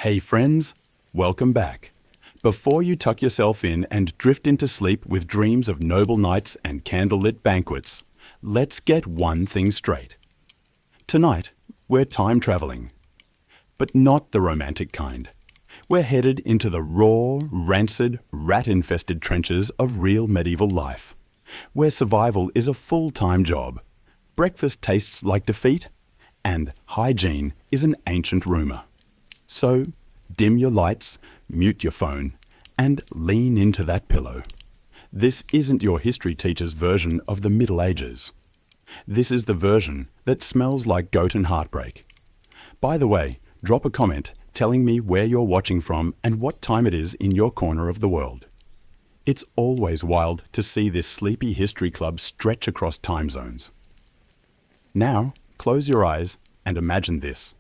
Hey friends, welcome back. Before you tuck yourself in and drift into sleep with dreams of noble nights and candlelit banquets, let's get one thing straight. Tonight, we're time traveling. But not the romantic kind. We're headed into the raw, rancid, rat-infested trenches of real medieval life, where survival is a full-time job, breakfast tastes like defeat, and hygiene is an ancient rumour. So, dim your lights, mute your phone, and lean into that pillow. This isn't your history teacher's version of the Middle Ages. This is the version that smells like goat and heartbreak. By the way, drop a comment telling me where you're watching from and what time it is in your corner of the world. It's always wild to see this sleepy history club stretch across time zones. Now, close your eyes and imagine this.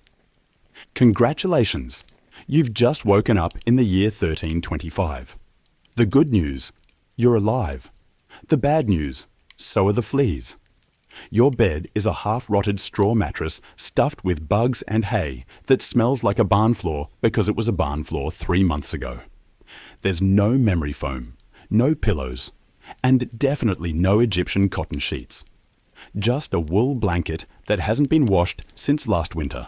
Congratulations! You've just woken up in the year 1325. The good news, you're alive. The bad news, so are the fleas. Your bed is a half-rotted straw mattress stuffed with bugs and hay that smells like a barn floor because it was a barn floor 3 months ago. There's no memory foam, no pillows, and definitely no Egyptian cotton sheets. Just a wool blanket that hasn't been washed since last winter,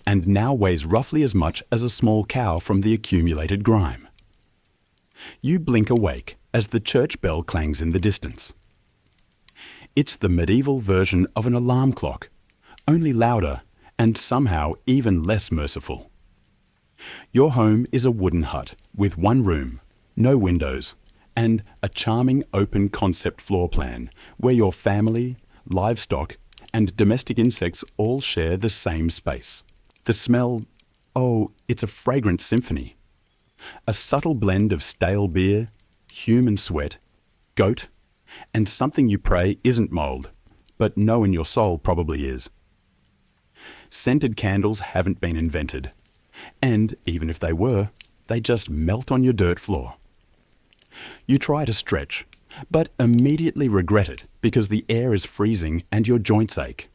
and now weighs roughly as much as a small cow from the accumulated grime. You blink awake as the church bell clangs in the distance. It's the medieval version of an alarm clock, only louder and somehow even less merciful. Your home is a wooden hut with one room, no windows, and a charming open concept floor plan where your family, livestock, and domestic insects all share the same space. The smell, oh, it's a fragrant symphony. A subtle blend of stale beer, human sweat, goat, and something you pray isn't mold, but know in your soul probably is. Scented candles haven't been invented, and even if they were, they just melt on your dirt floor. You try to stretch, but immediately regret it because the air is freezing and your joints ache.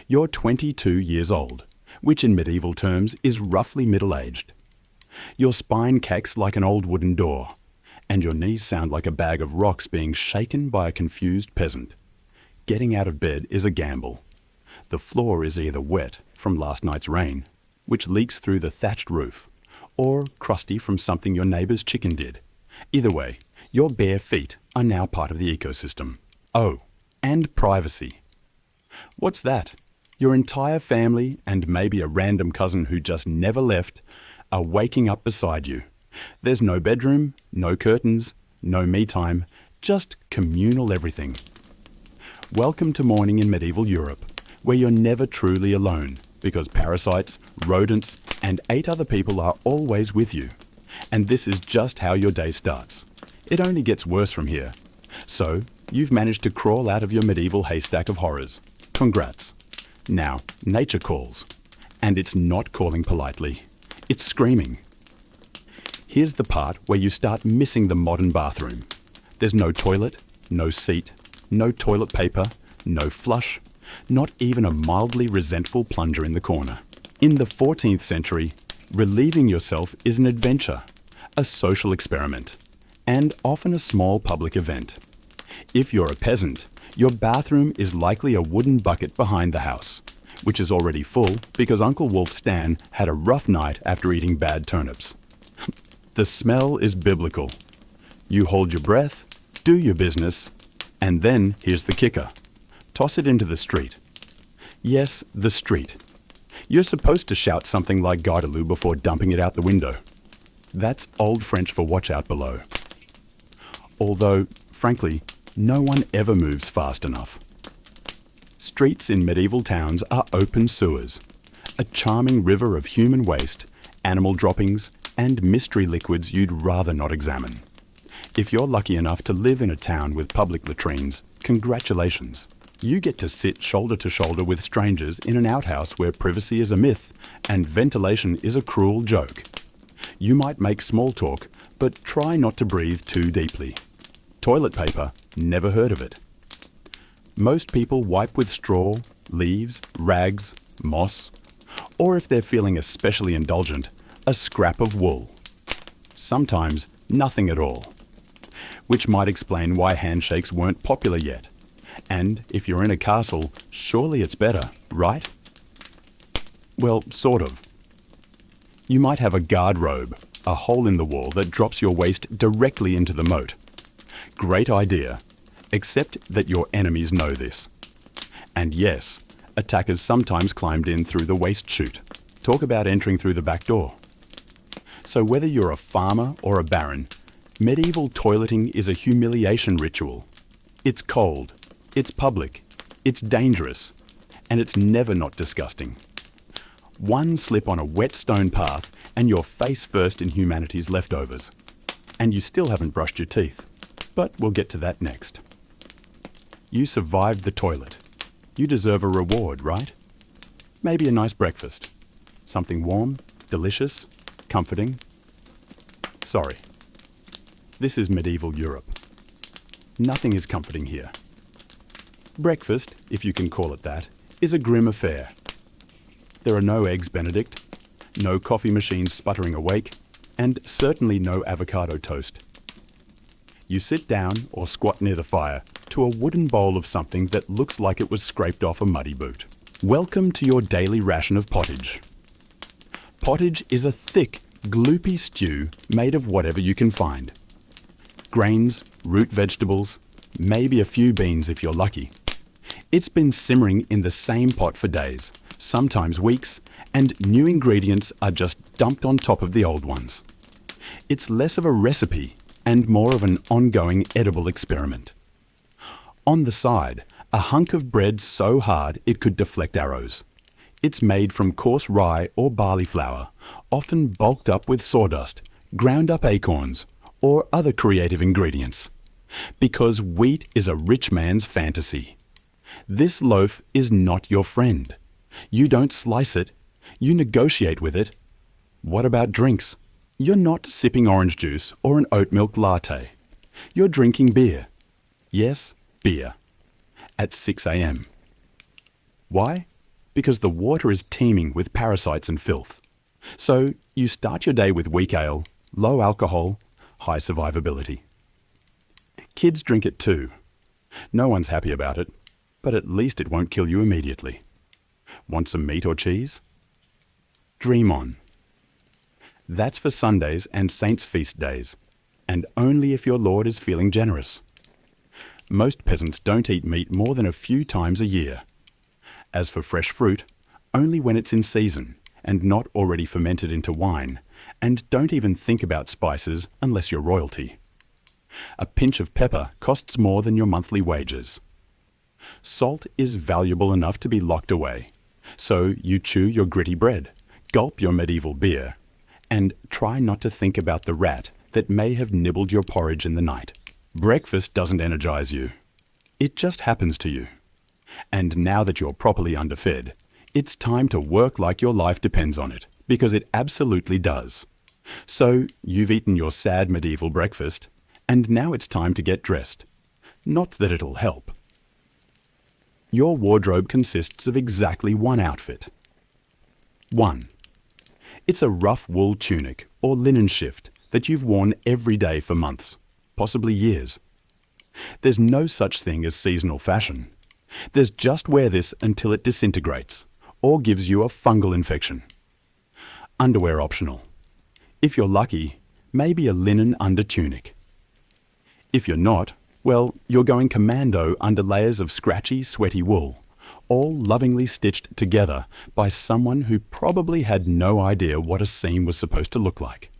You're 22 years old, which in medieval terms is roughly middle-aged. Your spine cacks like an old wooden door, and your knees sound like a bag of rocks being shaken by a confused peasant. Getting out of bed is a gamble. The floor is either wet from last night's rain, which leaks through the thatched roof, or crusty from something your neighbour's chicken did. Either way, your bare feet are now part of the ecosystem. Oh, and privacy. What's that? Your entire family and maybe a random cousin who just never left are waking up beside you. There's no bedroom, no curtains, no me time, just communal everything. Welcome to morning in medieval Europe, where you're never truly alone because parasites, rodents, and 8 other people are always with you. And this is just how your day starts. It only gets worse from here. So, you've managed to crawl out of your medieval haystack of horrors. Congrats. Now, nature calls. And it's not calling politely. It's screaming. Here's the part where you start missing the modern bathroom. There's no toilet, no seat, no toilet paper, no flush, not even a mildly resentful plunger in the corner. In the 14th century, relieving yourself is an adventure, a social experiment, and often a small public event. If you're a peasant, your bathroom is likely a wooden bucket behind the house, which is already full because Uncle Wolf Stan had a rough night after eating bad turnips. The smell is biblical. You hold your breath, do your business, and then here's the kicker. Toss it into the street. Yes, the street. You're supposed to shout something like Gardeloo before dumping it out the window. That's Old French for watch out below. Although, frankly, no one ever moves fast enough. Streets in medieval towns are open sewers, a charming river of human waste, animal droppings, and mystery liquids you'd rather not examine. If you're lucky enough to live in a town with public latrines, congratulations. You get to sit shoulder to shoulder with strangers in an outhouse where privacy is a myth and ventilation is a cruel joke. You might make small talk, but try not to breathe too deeply. Toilet paper, never heard of it. Most people wipe with straw, leaves, rags, moss, or if they're feeling especially indulgent, a scrap of wool. Sometimes nothing at all. Which might explain why handshakes weren't popular yet. And if you're in a castle, surely it's better, right? Well, sort of. You might have a guard robe, a hole in the wall that drops your waist directly into the moat. Great idea, except that your enemies know this. And yes, attackers sometimes climbed in through the waist chute. Talk about entering through the back door. So whether you're a farmer or a baron, medieval toileting is a humiliation ritual. It's cold, it's public, it's dangerous, and it's never not disgusting. One slip on a wet stone path and you're face first in humanity's leftovers. And you still haven't brushed your teeth. But we'll get to that next. You survived the toilet. You deserve a reward, right? Maybe a nice breakfast. Something warm, delicious, comforting. Sorry. This is medieval Europe. Nothing is comforting here. Breakfast, if you can call it that, is a grim affair. There are no eggs Benedict, no coffee machines sputtering awake, and certainly no avocado toast. You sit down or squat near the fire to a wooden bowl of something that looks like it was scraped off a muddy boot. Welcome to your daily ration of pottage. Pottage is a thick, gloopy stew made of whatever you can find. Grains, root vegetables, maybe a few beans if you're lucky. It's been simmering in the same pot for days, sometimes weeks, and new ingredients are just dumped on top of the old ones. It's less of a recipe and more of an ongoing edible experiment. On the side, a hunk of bread so hard it could deflect arrows. It's made from coarse rye or barley flour, often bulked up with sawdust, ground up acorns, or other creative ingredients. Because wheat is a rich man's fantasy. This loaf is not your friend. You don't slice it, you negotiate with it. What about drinks? You're not sipping orange juice or an oat milk latte. You're drinking beer. Yes, beer. At 6 a.m. Why? Because the water is teeming with parasites and filth. So you start your day with weak ale, low alcohol, high survivability. Kids drink it too. No one's happy about it, but at least it won't kill you immediately. Want some meat or cheese? Dream on. That's for Sundays and Saints' feast days, and only if your Lord is feeling generous. Most peasants don't eat meat more than a few times a year. As for fresh fruit, only when it's in season and not already fermented into wine, and don't even think about spices unless you're royalty. A pinch of pepper costs more than your monthly wages. Salt is valuable enough to be locked away, so you chew your gritty bread, gulp your medieval beer, and try not to think about the rat that may have nibbled your porridge in the night. Breakfast doesn't energize you. It just happens to you. And now that you're properly underfed, it's time to work like your life depends on it, because it absolutely does. So you've eaten your sad medieval breakfast, and now it's time to get dressed. Not that it'll help. Your wardrobe consists of exactly one outfit. 1. It's a rough wool tunic or linen shift that you've worn every day for months, possibly years. There's no such thing as seasonal fashion. There's just wear this until it disintegrates or gives you a fungal infection. Underwear optional. If you're lucky, maybe a linen under tunic. If you're not, well, you're going commando under layers of scratchy, sweaty wool, all lovingly stitched together by someone who probably had no idea what a seam was supposed to look like.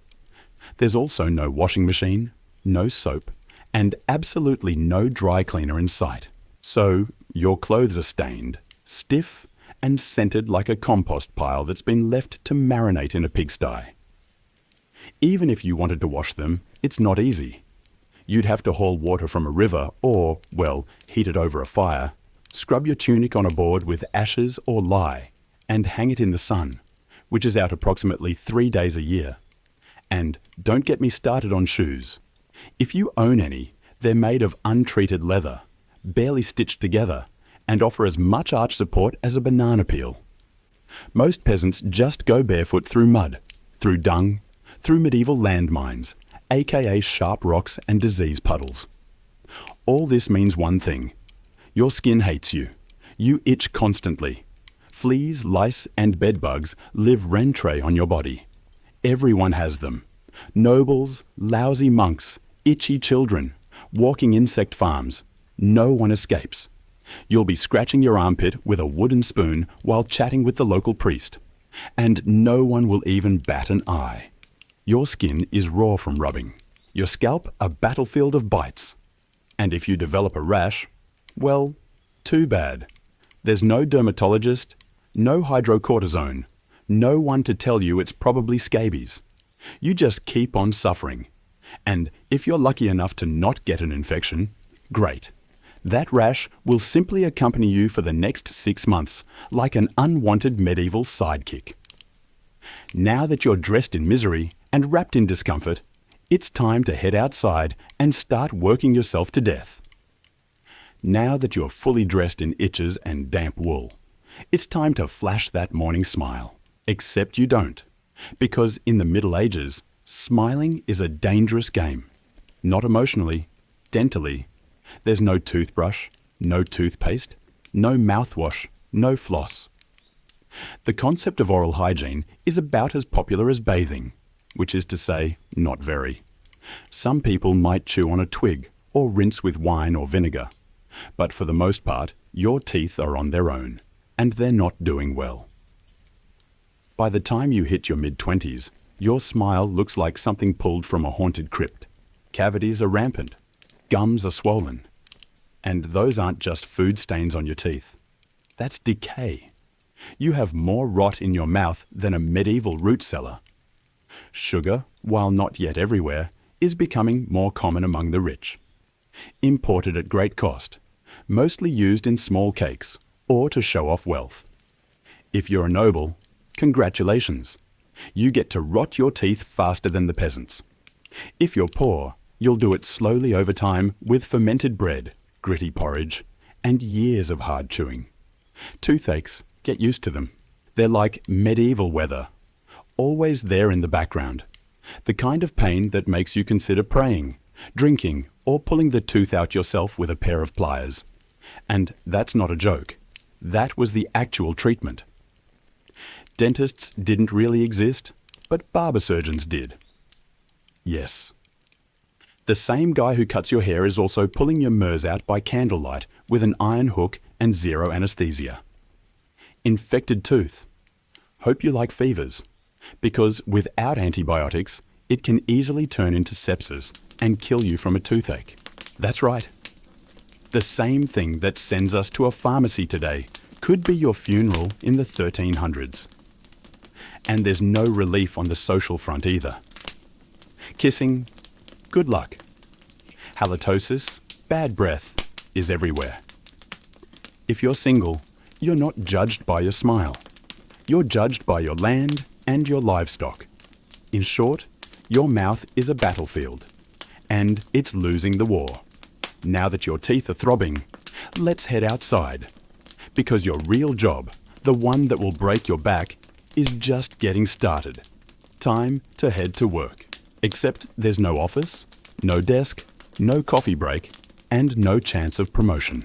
There's also no washing machine, no soap, and absolutely no dry cleaner in sight. So your clothes are stained, stiff, and scented like a compost pile that's been left to marinate in a pigsty. Even if you wanted to wash them, it's not easy. You'd have to haul water from a river or, well, heat it over a fire, scrub your tunic on a board with ashes or lye, and hang it in the sun, which is out approximately 3 days a year. And don't get me started on shoes. If you own any, they're made of untreated leather, barely stitched together, and offer as much arch support as a banana peel. Most peasants just go barefoot through mud, through dung, through medieval landmines, aka sharp rocks and disease puddles. All this means one thing. Your skin hates you. You itch constantly. Fleas, lice, and bedbugs live rent-free on your body. Everyone has them. Nobles, lousy monks, itchy children, walking insect farms. No one escapes. You'll be scratching your armpit with a wooden spoon while chatting with the local priest. And no one will even bat an eye. Your skin is raw from rubbing. Your scalp a battlefield of bites. And if you develop a rash, well, too bad. There's no dermatologist, no hydrocortisone, no one to tell you it's probably scabies. You just keep on suffering. And if you're lucky enough to not get an infection, great. That rash will simply accompany you for the next 6 months, like an unwanted medieval sidekick. Now that you're dressed in misery and wrapped in discomfort, it's time to head outside and start working yourself to death. Now that you're fully dressed in itches and damp wool, it's time to flash that morning smile. Except you don't, because in the Middle Ages, smiling is a dangerous game. Not emotionally, dentally. There's no toothbrush, no toothpaste, no mouthwash, no floss. The concept of oral hygiene is about as popular as bathing, which is to say, not very. Some people might chew on a twig or rinse with wine or vinegar, but for the most part, your teeth are on their own, and they're not doing well. By the time you hit your mid-20s, your smile looks like something pulled from a haunted crypt. Cavities are rampant, gums are swollen, and those aren't just food stains on your teeth. That's decay. You have more rot in your mouth than a medieval root cellar. Sugar, while not yet everywhere, is becoming more common among the rich. Imported at great cost, mostly used in small cakes or to show off wealth. If you're a noble, congratulations. You get to rot your teeth faster than the peasants. If you're poor, you'll do it slowly over time with fermented bread, gritty porridge, and years of hard chewing. Toothaches, get used to them. They're like medieval weather, always there in the background. The kind of pain that makes you consider praying, drinking, or pulling the tooth out yourself with a pair of pliers. And that's not a joke. That was the actual treatment. Dentists didn't really exist, but barber surgeons did. Yes. The same guy who cuts your hair is also pulling your murs out by candlelight with an iron hook and zero anesthesia. Infected tooth. Hope you like fevers, because without antibiotics, it can easily turn into sepsis and kill you from a toothache. That's right. The same thing that sends us to a pharmacy today could be your funeral in the 1300s. And there's no relief on the social front either. Kissing, good luck. Halitosis, bad breath, is everywhere. If you're single, you're not judged by your smile. You're judged by your land and your livestock. In short, your mouth is a battlefield, and it's losing the war. Now that your teeth are throbbing, let's head outside. Because your real job, the one that will break your back, is just getting started. Time to head to work. Except there's no office, no desk, no coffee break, and no chance of promotion.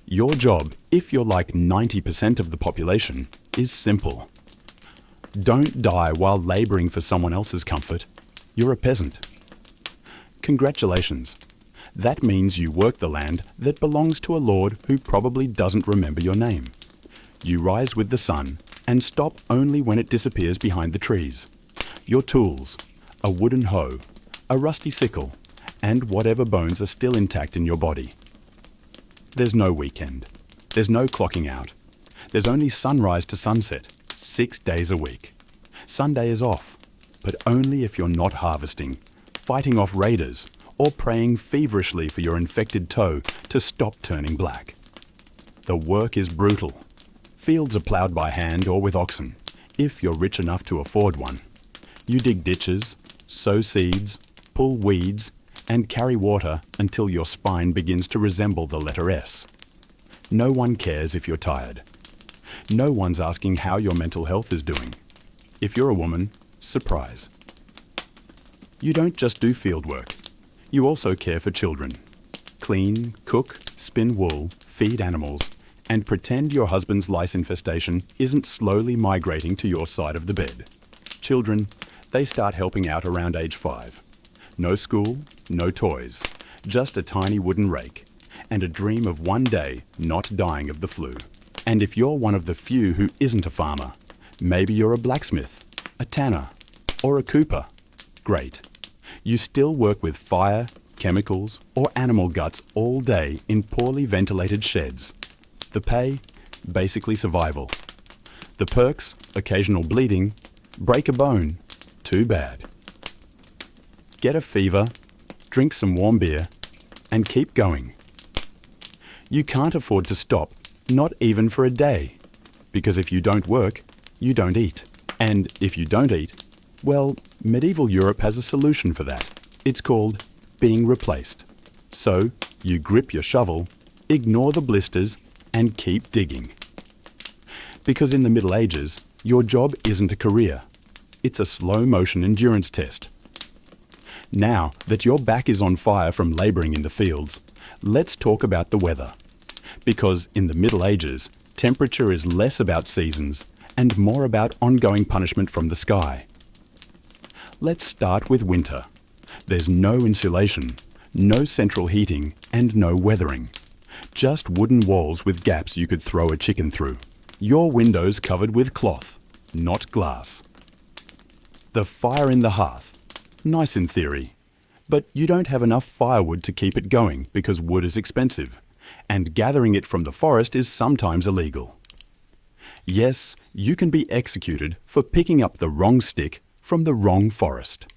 Your job, if you're like 90% of the population, is simple. Don't die while labouring for someone else's comfort. You're a peasant. Congratulations. That means you work the land that belongs to a lord who probably doesn't remember your name. You rise with the sun and stop only when it disappears behind the trees. Your tools, a wooden hoe, a rusty sickle, and whatever bones are still intact in your body. There's no weekend. There's no clocking out. There's only sunrise to sunset, 6 days a week. Sunday is off, but only if you're not harvesting, fighting off raiders, or praying feverishly for your infected toe to stop turning black. The work is brutal. Fields are ploughed by hand or with oxen, if you're rich enough to afford one. You dig ditches, sow seeds, pull weeds, and carry water until your spine begins to resemble the letter S. No one cares if you're tired. No one's asking how your mental health is doing. If you're a woman, surprise. You don't just do field work. You also care for children. Clean, cook, spin wool, feed animals, and pretend your husband's lice infestation isn't slowly migrating to your side of the bed. Children, they start helping out around age 5. No school, no toys, just a tiny wooden rake, and a dream of one day not dying of the flu. And if you're one of the few who isn't a farmer, maybe you're a blacksmith, a tanner, or a cooper. Great. You still work with fire, chemicals, or animal guts all day in poorly ventilated sheds. The pay? Basically survival. The perks? Occasional bleeding. Break a bone? Too bad. Get a fever, drink some warm beer, and keep going. You can't afford to stop, not even for a day. Because if you don't work, you don't eat. And if you don't eat, well, medieval Europe has a solution for that. It's called being replaced. So, you grip your shovel, ignore the blisters, and keep digging. Because in the Middle Ages, your job isn't a career. It's a slow-motion endurance test. Now that your back is on fire from labouring in the fields, let's talk about the weather. Because in the Middle Ages, temperature is less about seasons and more about ongoing punishment from the sky. Let's start with winter. There's no insulation, no central heating, and no weathering. Just wooden walls with gaps you could throw a chicken through. Your windows covered with cloth, not glass. The fire in the hearth. Nice in theory. But you don't have enough firewood to keep it going because wood is expensive, and gathering it from the forest is sometimes illegal. Yes, you can be executed for picking up the wrong stick from the wrong forest.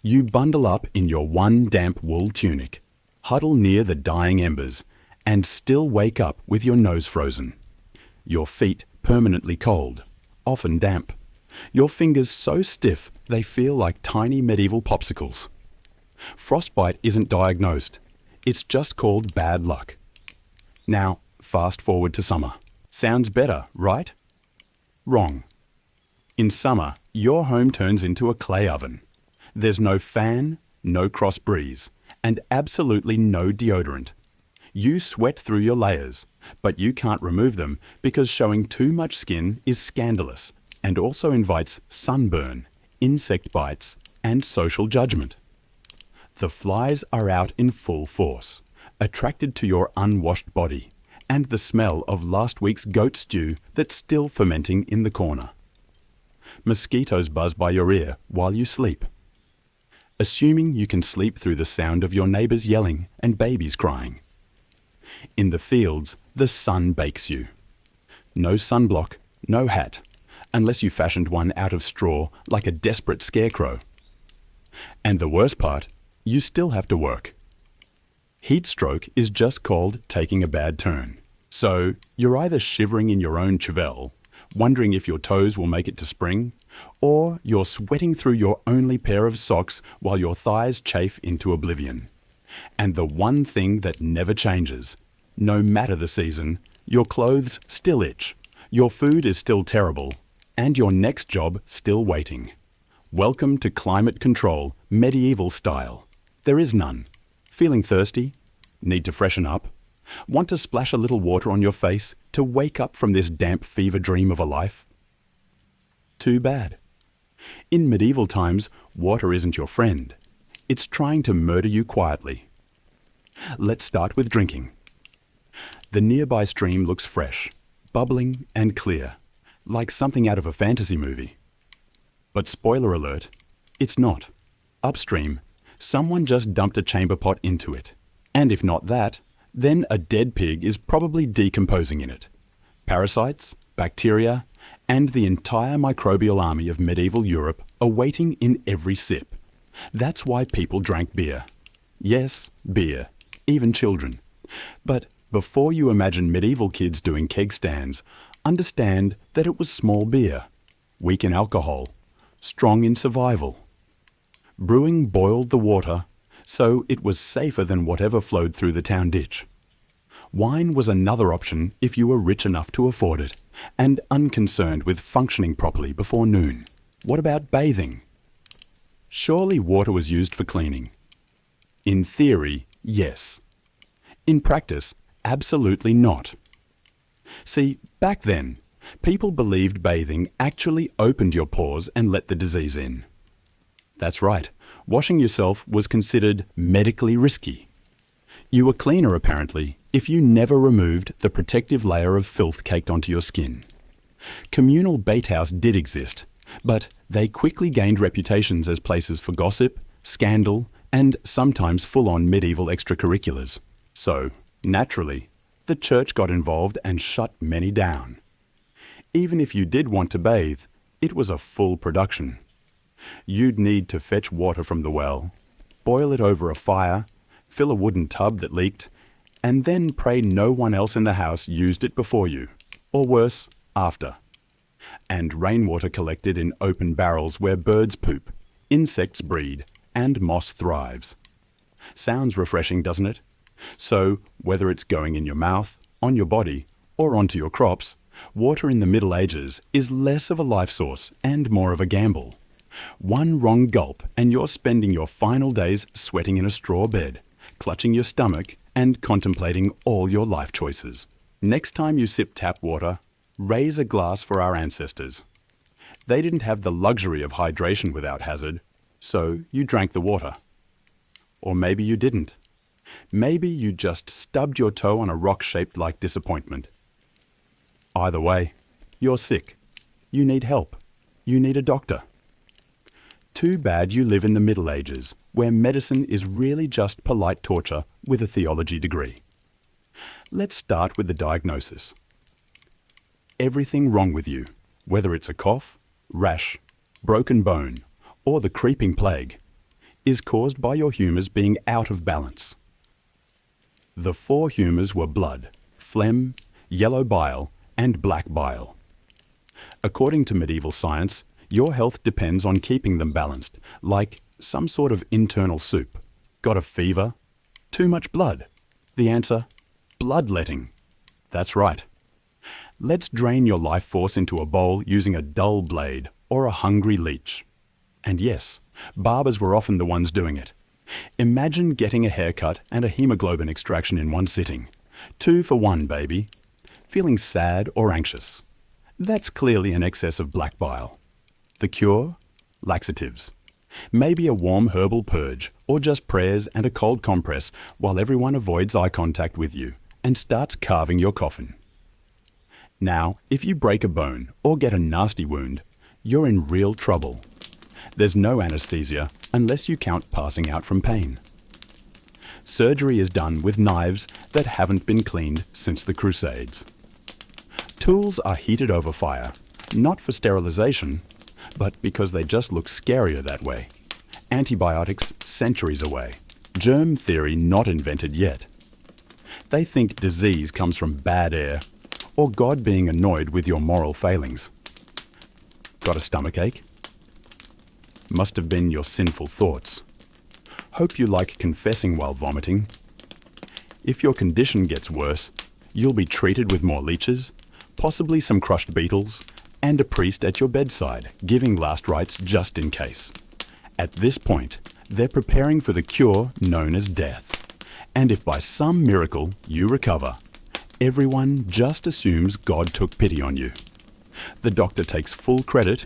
You bundle up in your one damp wool tunic, huddle near the dying embers, and still wake up with your nose frozen. Your feet permanently cold, often damp. Your fingers so stiff they feel like tiny medieval popsicles. Frostbite isn't diagnosed. It's just called bad luck. Now, fast forward to summer. Sounds better, right? Wrong. In summer, your home turns into a clay oven. There's no fan, no cross breeze, and absolutely no deodorant. You sweat through your layers, but you can't remove them because showing too much skin is scandalous and also invites sunburn, insect bites, and social judgment. The flies are out in full force, attracted to your unwashed body, and the smell of last week's goat stew that's still fermenting in the corner. Mosquitoes buzz by your ear while you sleep. Assuming you can sleep through the sound of your neighbours yelling and babies crying. In the fields, the sun bakes you. No sunblock, no hat, unless you fashioned one out of straw like a desperate scarecrow. And the worst part, you still have to work. Heat stroke is just called taking a bad turn. So you're either shivering in your own chevelle, wondering if your toes will make it to spring, or you're sweating through your only pair of socks while your thighs chafe into oblivion. And the one thing that never changes, no matter the season, your clothes still itch, your food is still terrible, and your next job still waiting. Welcome to climate control, medieval style. There is none. Feeling thirsty? Need to freshen up? Want to splash a little water on your face to wake up from this damp fever dream of a life? Too bad. In medieval times, water isn't your friend. It's trying to murder you quietly. Let's start with drinking. The nearby stream looks fresh, bubbling and clear, like something out of a fantasy movie. But spoiler alert, it's not. Upstream, someone just dumped a chamber pot into it. And if not that, then a dead pig is probably decomposing in it. Parasites, bacteria, and the entire microbial army of medieval Europe are waiting in every sip. That's why people drank beer. Yes, beer, even children. But before you imagine medieval kids doing keg stands, understand that it was small beer, weak in alcohol, strong in survival. Brewing boiled the water, so it was safer than whatever flowed through the town ditch. Wine was another option if you were rich enough to afford it, and unconcerned with functioning properly before noon. What about bathing? Surely water was used for cleaning. In theory, yes. In practice, absolutely not. See, back then, people believed bathing actually opened your pores and let the disease in. That's right, washing yourself was considered medically risky. You were cleaner, apparently, if you never removed the protective layer of filth caked onto your skin. Communal bathhouses did exist, but they quickly gained reputations as places for gossip, scandal, and sometimes full-on medieval extracurriculars. So, naturally, the church got involved and shut many down. Even if you did want to bathe, it was a full production. You'd need to fetch water from the well, boil it over a fire, fill a wooden tub that leaked, and then pray no one else in the house used it before you, or worse, after. And rainwater collected in open barrels where birds poop, insects breed, and moss thrives. Sounds refreshing, doesn't it? So, whether it's going in your mouth, on your body, or onto your crops, water in the Middle Ages is less of a life source and more of a gamble. One wrong gulp and you're spending your final days sweating in a straw bed, clutching your stomach and contemplating all your life choices. Next time you sip tap water, raise a glass for our ancestors. They didn't have the luxury of hydration without hazard, so you drank the water. Or maybe you didn't. Maybe you just stubbed your toe on a rock shaped like disappointment. Either way, you're sick. You need help. You need a doctor. Too bad you live in the Middle Ages, where medicine is really just polite torture with a theology degree. Let's start with the diagnosis. Everything wrong with you, whether it's a cough, rash, broken bone, or the creeping plague, is caused by your humours being out of balance. The four humours were blood, phlegm, yellow bile, and black bile. According to medieval science, your health depends on keeping them balanced, like some sort of internal soup. Got a fever? Too much blood? The answer? Bloodletting. That's right. Let's drain your life force into a bowl using a dull blade or a hungry leech. And yes, barbers were often the ones doing it. Imagine getting a haircut and a hemoglobin extraction in one sitting. 2 for 1, baby. Feeling sad or anxious? That's clearly an excess of black bile. The cure? Laxatives. Maybe a warm herbal purge, or just prayers and a cold compress while everyone avoids eye contact with you and starts carving your coffin. Now, if you break a bone or get a nasty wound, you're in real trouble. There's no anesthesia unless you count passing out from pain. Surgery is done with knives that haven't been cleaned since the Crusades. Tools are heated over fire, not for sterilization, but because they just look scarier that way. Antibiotics centuries away. Germ theory not invented yet. They think disease comes from bad air or God being annoyed with your moral failings. Got a stomachache? Must have been your sinful thoughts. Hope you like confessing while vomiting. If your condition gets worse, you'll be treated with more leeches, possibly some crushed beetles, and a priest at your bedside giving last rites just in case. At this point, they're preparing for the cure known as death. And if by some miracle you recover, everyone just assumes God took pity on you. The doctor takes full credit,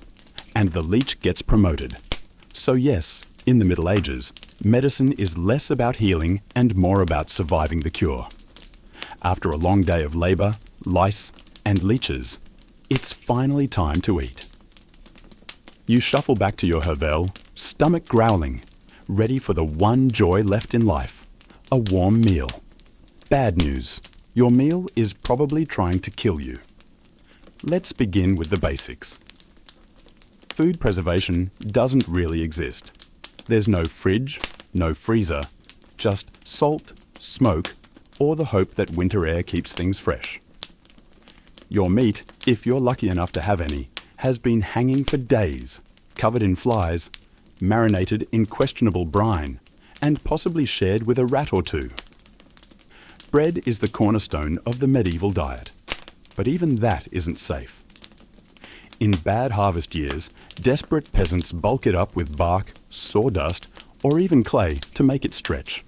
and the leech gets promoted. So yes, in the Middle Ages, medicine is less about healing and more about surviving the cure. After a long day of labour, lice, and leeches, it's finally time to eat. You shuffle back to your Hervel, stomach growling, ready for the one joy left in life, a warm meal. Bad news, your meal is probably trying to kill you. Let's begin with the basics. Food preservation doesn't really exist. There's no fridge, no freezer, just salt, smoke, or the hope that winter air keeps things fresh. Your meat, if you're lucky enough to have any, has been hanging for days, covered in flies, marinated in questionable brine, and possibly shared with a rat or two. Bread is the cornerstone of the medieval diet, but even that isn't safe. In bad harvest years, desperate peasants bulk it up with bark, sawdust, or even clay to make it stretch.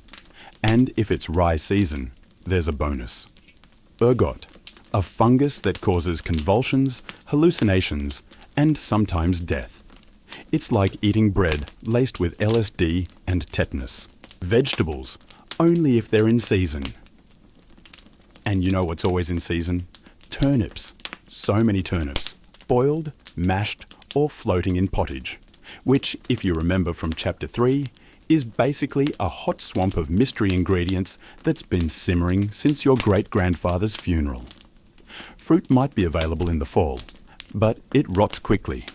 And if it's rye season, there's a bonus. Ergot, a fungus that causes convulsions, hallucinations, and sometimes death. It's like eating bread laced with LSD and tetanus. Vegetables, only if they're in season. And you know what's always in season? Turnips. So many turnips. Boiled, mashed, or floating in pottage. Which, if you remember from chapter 3, is basically a hot swamp of mystery ingredients that's been simmering since your great-grandfather's funeral. Fruit might be available in the fall, but it rots quickly.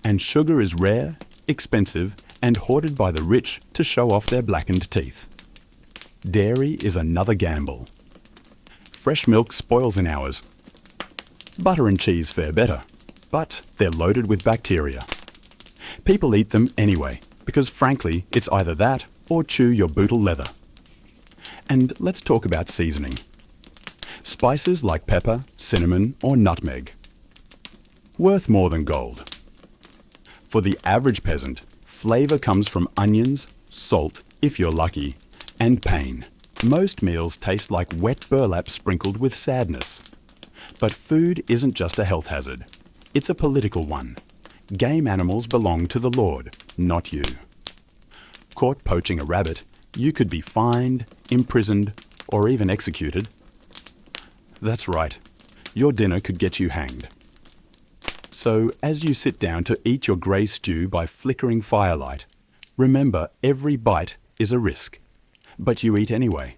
And sugar is rare, expensive, and hoarded by the rich to show off their blackened teeth. Dairy is another gamble. Fresh milk spoils in hours. Butter and cheese fare better, but they're loaded with bacteria. People eat them anyway, because frankly, it's either that or chew your bootle leather. And let's talk about seasoning. Spices like pepper, cinnamon, or nutmeg. Worth more than gold. For the average peasant, flavour comes from onions, salt, if you're lucky, and pain. Most meals taste like wet burlap sprinkled with sadness. But food isn't just a health hazard. It's a political one. Game animals belong to the Lord, not you. Caught poaching a rabbit, you could be fined, imprisoned, or even executed. That's right. Your dinner could get you hanged. So, as you sit down to eat your grey stew by flickering firelight, remember every bite is a risk. But you eat anyway.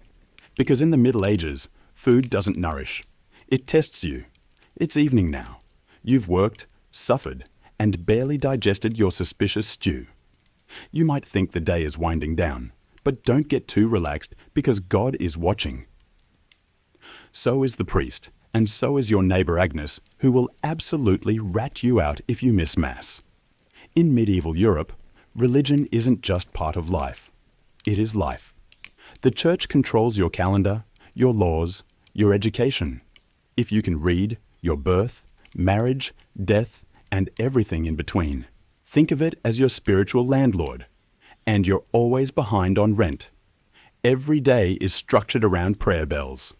Because in the Middle Ages, food doesn't nourish. It tests you. It's evening now. You've worked, suffered, and barely digested your suspicious stew. You might think the day is winding down, but don't get too relaxed because God is watching. So is the priest, and so is your neighbour Agnes, who will absolutely rat you out if you miss Mass. In medieval Europe, religion isn't just part of life. It is life. The church controls your calendar, your laws, your education. If you can read, your birth, marriage, death, and everything in between. Think of it as your spiritual landlord. And you're always behind on rent. Every day is structured around prayer bells.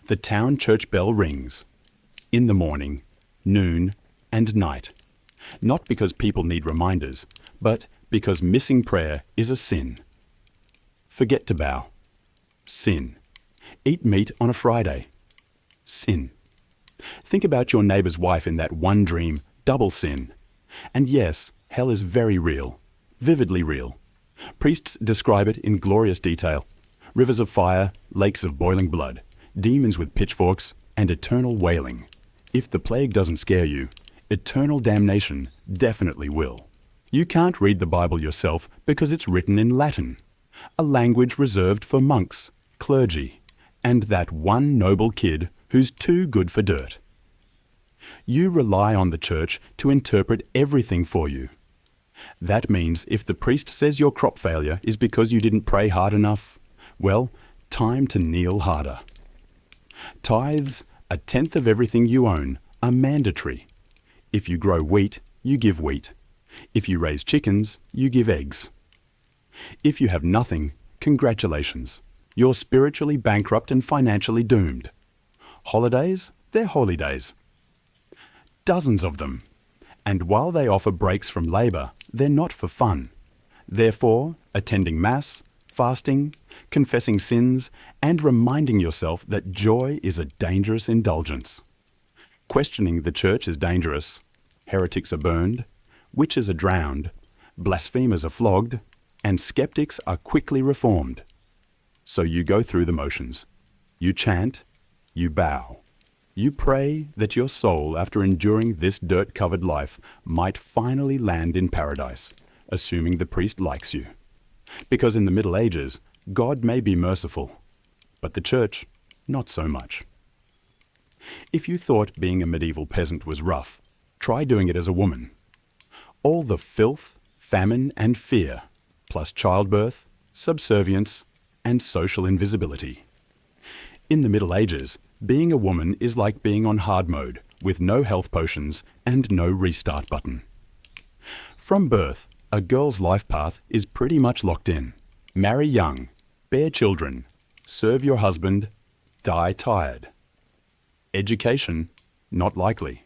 The town church bell rings. In the morning, noon, and night. Not because people need reminders, but because missing prayer is a sin. Forget to bow. Sin. Eat meat on a Friday. Sin. Think about your neighbour's wife in that one dream, double sin. And yes, hell is very real, vividly real. Priests describe it in glorious detail. Rivers of fire, lakes of boiling blood, demons with pitchforks, and eternal wailing. If the plague doesn't scare you, eternal damnation definitely will. You can't read the Bible yourself because it's written in Latin, a language reserved for monks, clergy, and that one noble kid who's too good for dirt. You rely on the church to interpret everything for you. That means if the priest says your crop failure is because you didn't pray hard enough, well, time to kneel harder. Tithes, 1/10 of everything you own, are mandatory. If you grow wheat, you give wheat. If you raise chickens, you give eggs. If you have nothing, congratulations. You're spiritually bankrupt and financially doomed. Holidays, they're holy days. Dozens of them. And while they offer breaks from labour, they're not for fun. Therefore, attending Mass, fasting, confessing sins, and reminding yourself that joy is a dangerous indulgence. Questioning the church is dangerous. Heretics are burned, witches are drowned, blasphemers are flogged, and skeptics are quickly reformed. So you go through the motions. You chant, you bow. You pray that your soul, after enduring this dirt-covered life, might finally land in paradise, assuming the priest likes you. Because in the Middle Ages, God may be merciful, but the church, not so much. If you thought being a medieval peasant was rough, try doing it as a woman. All the filth, famine, and fear, plus childbirth, subservience, and social invisibility. In the Middle Ages, being a woman is like being on hard mode, with no health potions and no restart button. From birth, a girl's life path is pretty much locked in. Marry young, bear children, serve your husband, die tired. Education, not likely.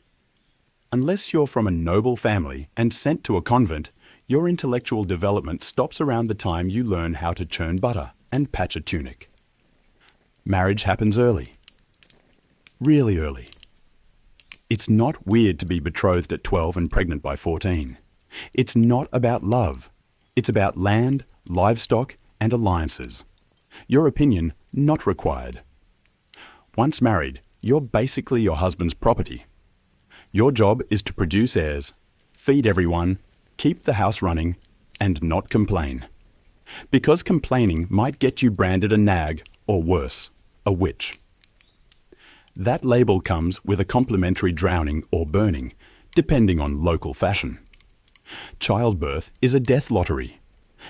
Unless you're from a noble family and sent to a convent, your intellectual development stops around the time you learn how to churn butter and patch a tunic. Marriage happens early. Really early. It's not weird to be betrothed at 12 and pregnant by 14. It's not about love. It's about land, livestock, and alliances. Your opinion not required. Once married, you're basically your husband's property. Your job is to produce heirs, feed everyone, keep the house running, and not complain. Because complaining might get you branded a nag, or worse, a witch. That label comes with a complimentary drowning or burning, depending on local fashion. Childbirth is a death lottery.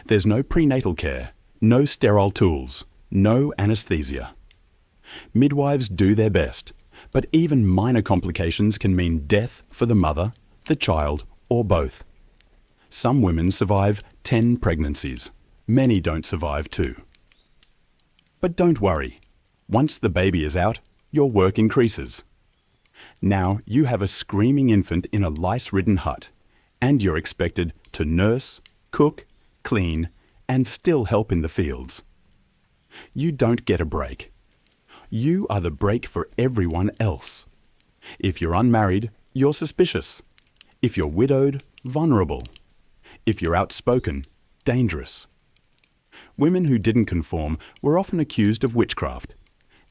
There's no prenatal care, no sterile tools, no anesthesia. Midwives do their best, but even minor complications can mean death for the mother, the child, or both. Some women survive 10 pregnancies. Many don't survive 2. But don't worry. Once the baby is out, your work increases. Now you have a screaming infant in a lice-ridden hut, and you're expected to nurse, cook, clean, and still help in the fields. You don't get a break. You are the break for everyone else. If you're unmarried, you're suspicious. If you're widowed, vulnerable. If you're outspoken, dangerous. Women who didn't conform were often accused of witchcraft,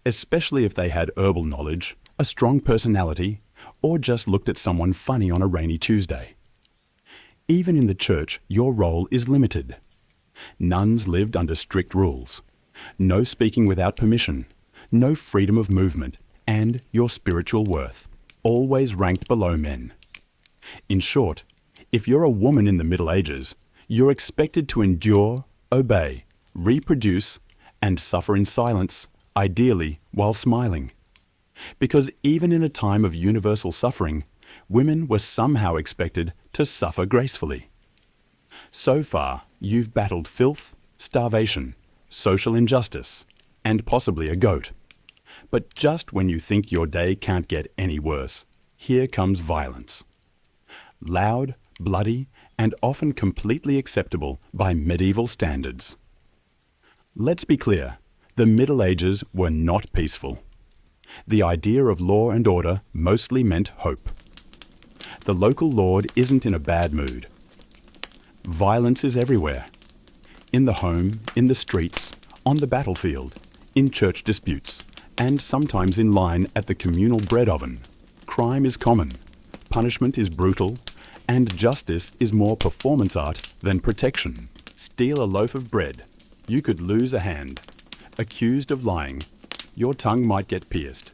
especially if they had herbal knowledge, a strong personality, or just looked at someone funny on a rainy Tuesday. Even in the church, your role is limited. Nuns lived under strict rules. No speaking without permission, no freedom of movement, and your spiritual worth, always ranked below men. In short, if you're a woman in the Middle Ages, you're expected to endure, obey, reproduce, and suffer in silence, ideally while smiling. Because even in a time of universal suffering, women were somehow expected to suffer gracefully. So far, you've battled filth, starvation, social injustice, and possibly a goat. But just when you think your day can't get any worse, here comes violence. Loud, bloody, and often completely acceptable by medieval standards. Let's be clear, the Middle Ages were not peaceful. The idea of law and order mostly meant hope. The local lord isn't in a bad mood. Violence is everywhere. In the home, in the streets, on the battlefield, in church disputes, and sometimes in line at the communal bread oven. Crime is common, punishment is brutal, and justice is more performance art than protection. Steal a loaf of bread, you could lose a hand. Accused of lying, your tongue might get pierced.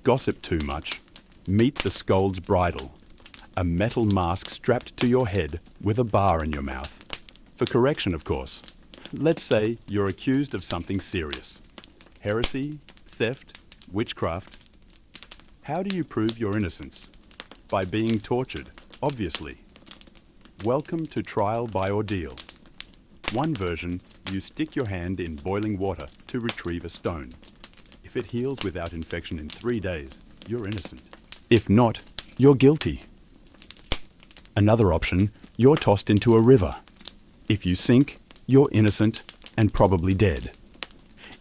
Gossip too much, meet the scold's bridle. A metal mask strapped to your head with a bar in your mouth. For correction, of course. Let's say you're accused of something serious. Heresy, theft, witchcraft. How do you prove your innocence? By being tortured, obviously. Welcome to trial by ordeal. One version, you stick your hand in boiling water to retrieve a stone. If it heals without infection in 3 days, you're innocent. If not, you're guilty. Another option, you're tossed into a river. If you sink, you're innocent and probably dead.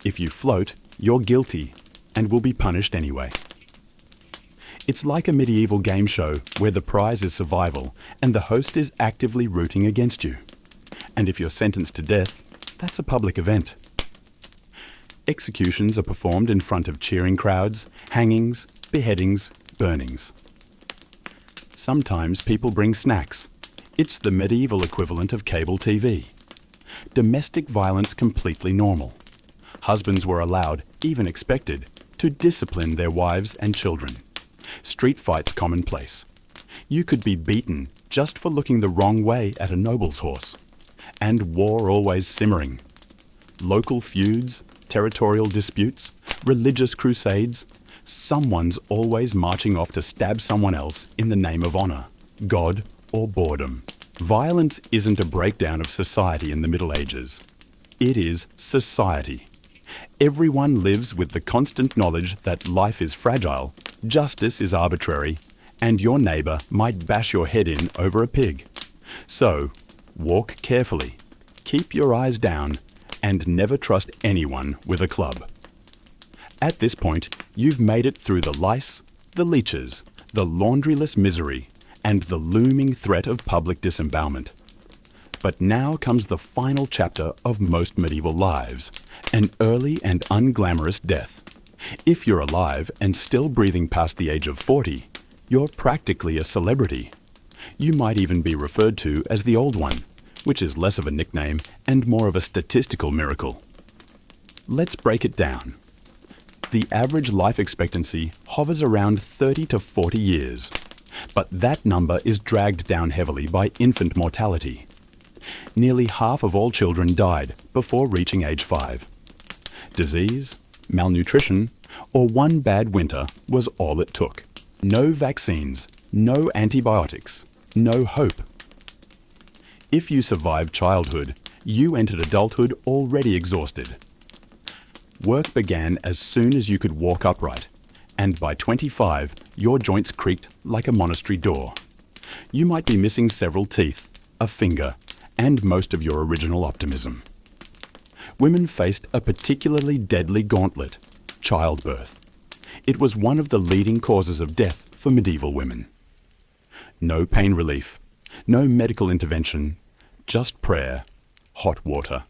If you float, you're guilty and will be punished anyway. It's like a medieval game show where the prize is survival and the host is actively rooting against you. And if you're sentenced to death, that's a public event. Executions are performed in front of cheering crowds, hangings, beheadings, burnings. Sometimes people bring snacks. It's the medieval equivalent of cable TV. Domestic violence completely normal. Husbands were allowed, even expected, to discipline their wives and children. Street fights commonplace. You could be beaten just for looking the wrong way at a noble's horse. And war always simmering. Local feuds, territorial disputes, religious crusades, Someone's always marching off to stab someone else in the name of honor, God, or boredom. Violence isn't a breakdown of society in the Middle Ages. It is society. Everyone lives with the constant knowledge that life is fragile, justice is arbitrary, and your neighbour might bash your head in over a pig. So, walk carefully, keep your eyes down, and never trust anyone with a club. At this point, you've made it through the lice, the leeches, the laundryless misery, and the looming threat of public disembowelment. But now comes the final chapter of most medieval lives, an early and unglamorous death. If you're alive and still breathing past the age of 40, you're practically a celebrity. You might even be referred to as the Old One, which is less of a nickname and more of a statistical miracle. Let's break it down. The average life expectancy hovers around 30 to 40 years, but that number is dragged down heavily by infant mortality. Nearly half of all children died before reaching age 5. Disease, malnutrition, or one bad winter was all it took. No vaccines, no antibiotics, no hope. If you survived childhood, you entered adulthood already exhausted. Work began as soon as you could walk upright, and by 25, your joints creaked like a monastery door. You might be missing several teeth, a finger, and most of your original optimism. Women faced a particularly deadly gauntlet, childbirth. It was one of the leading causes of death for medieval women. No pain relief, no medical intervention, just prayer, hot water,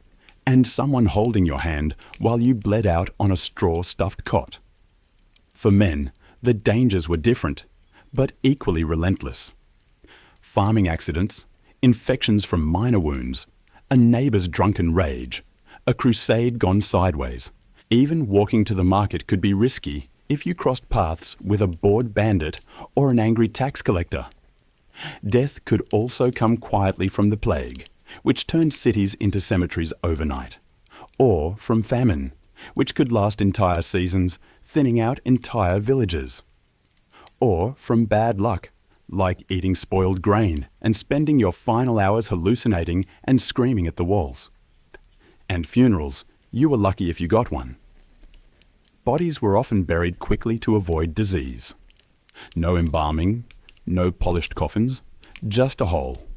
and someone holding your hand while you bled out on a straw-stuffed cot. For men, the dangers were different, but equally relentless. Farming accidents, infections from minor wounds, a neighbour's drunken rage, a crusade gone sideways. Even walking to the market could be risky if you crossed paths with a bored bandit or an angry tax collector. Death could also come quietly from the plague, which turned cities into cemeteries overnight, or from famine, which could last entire seasons, thinning out entire villages, or from bad luck, like eating spoiled grain and spending your final hours hallucinating and screaming at the walls. And funerals, you were lucky if you got one. Bodies were often buried quickly to avoid disease. No embalming, no polished coffins, just a hole,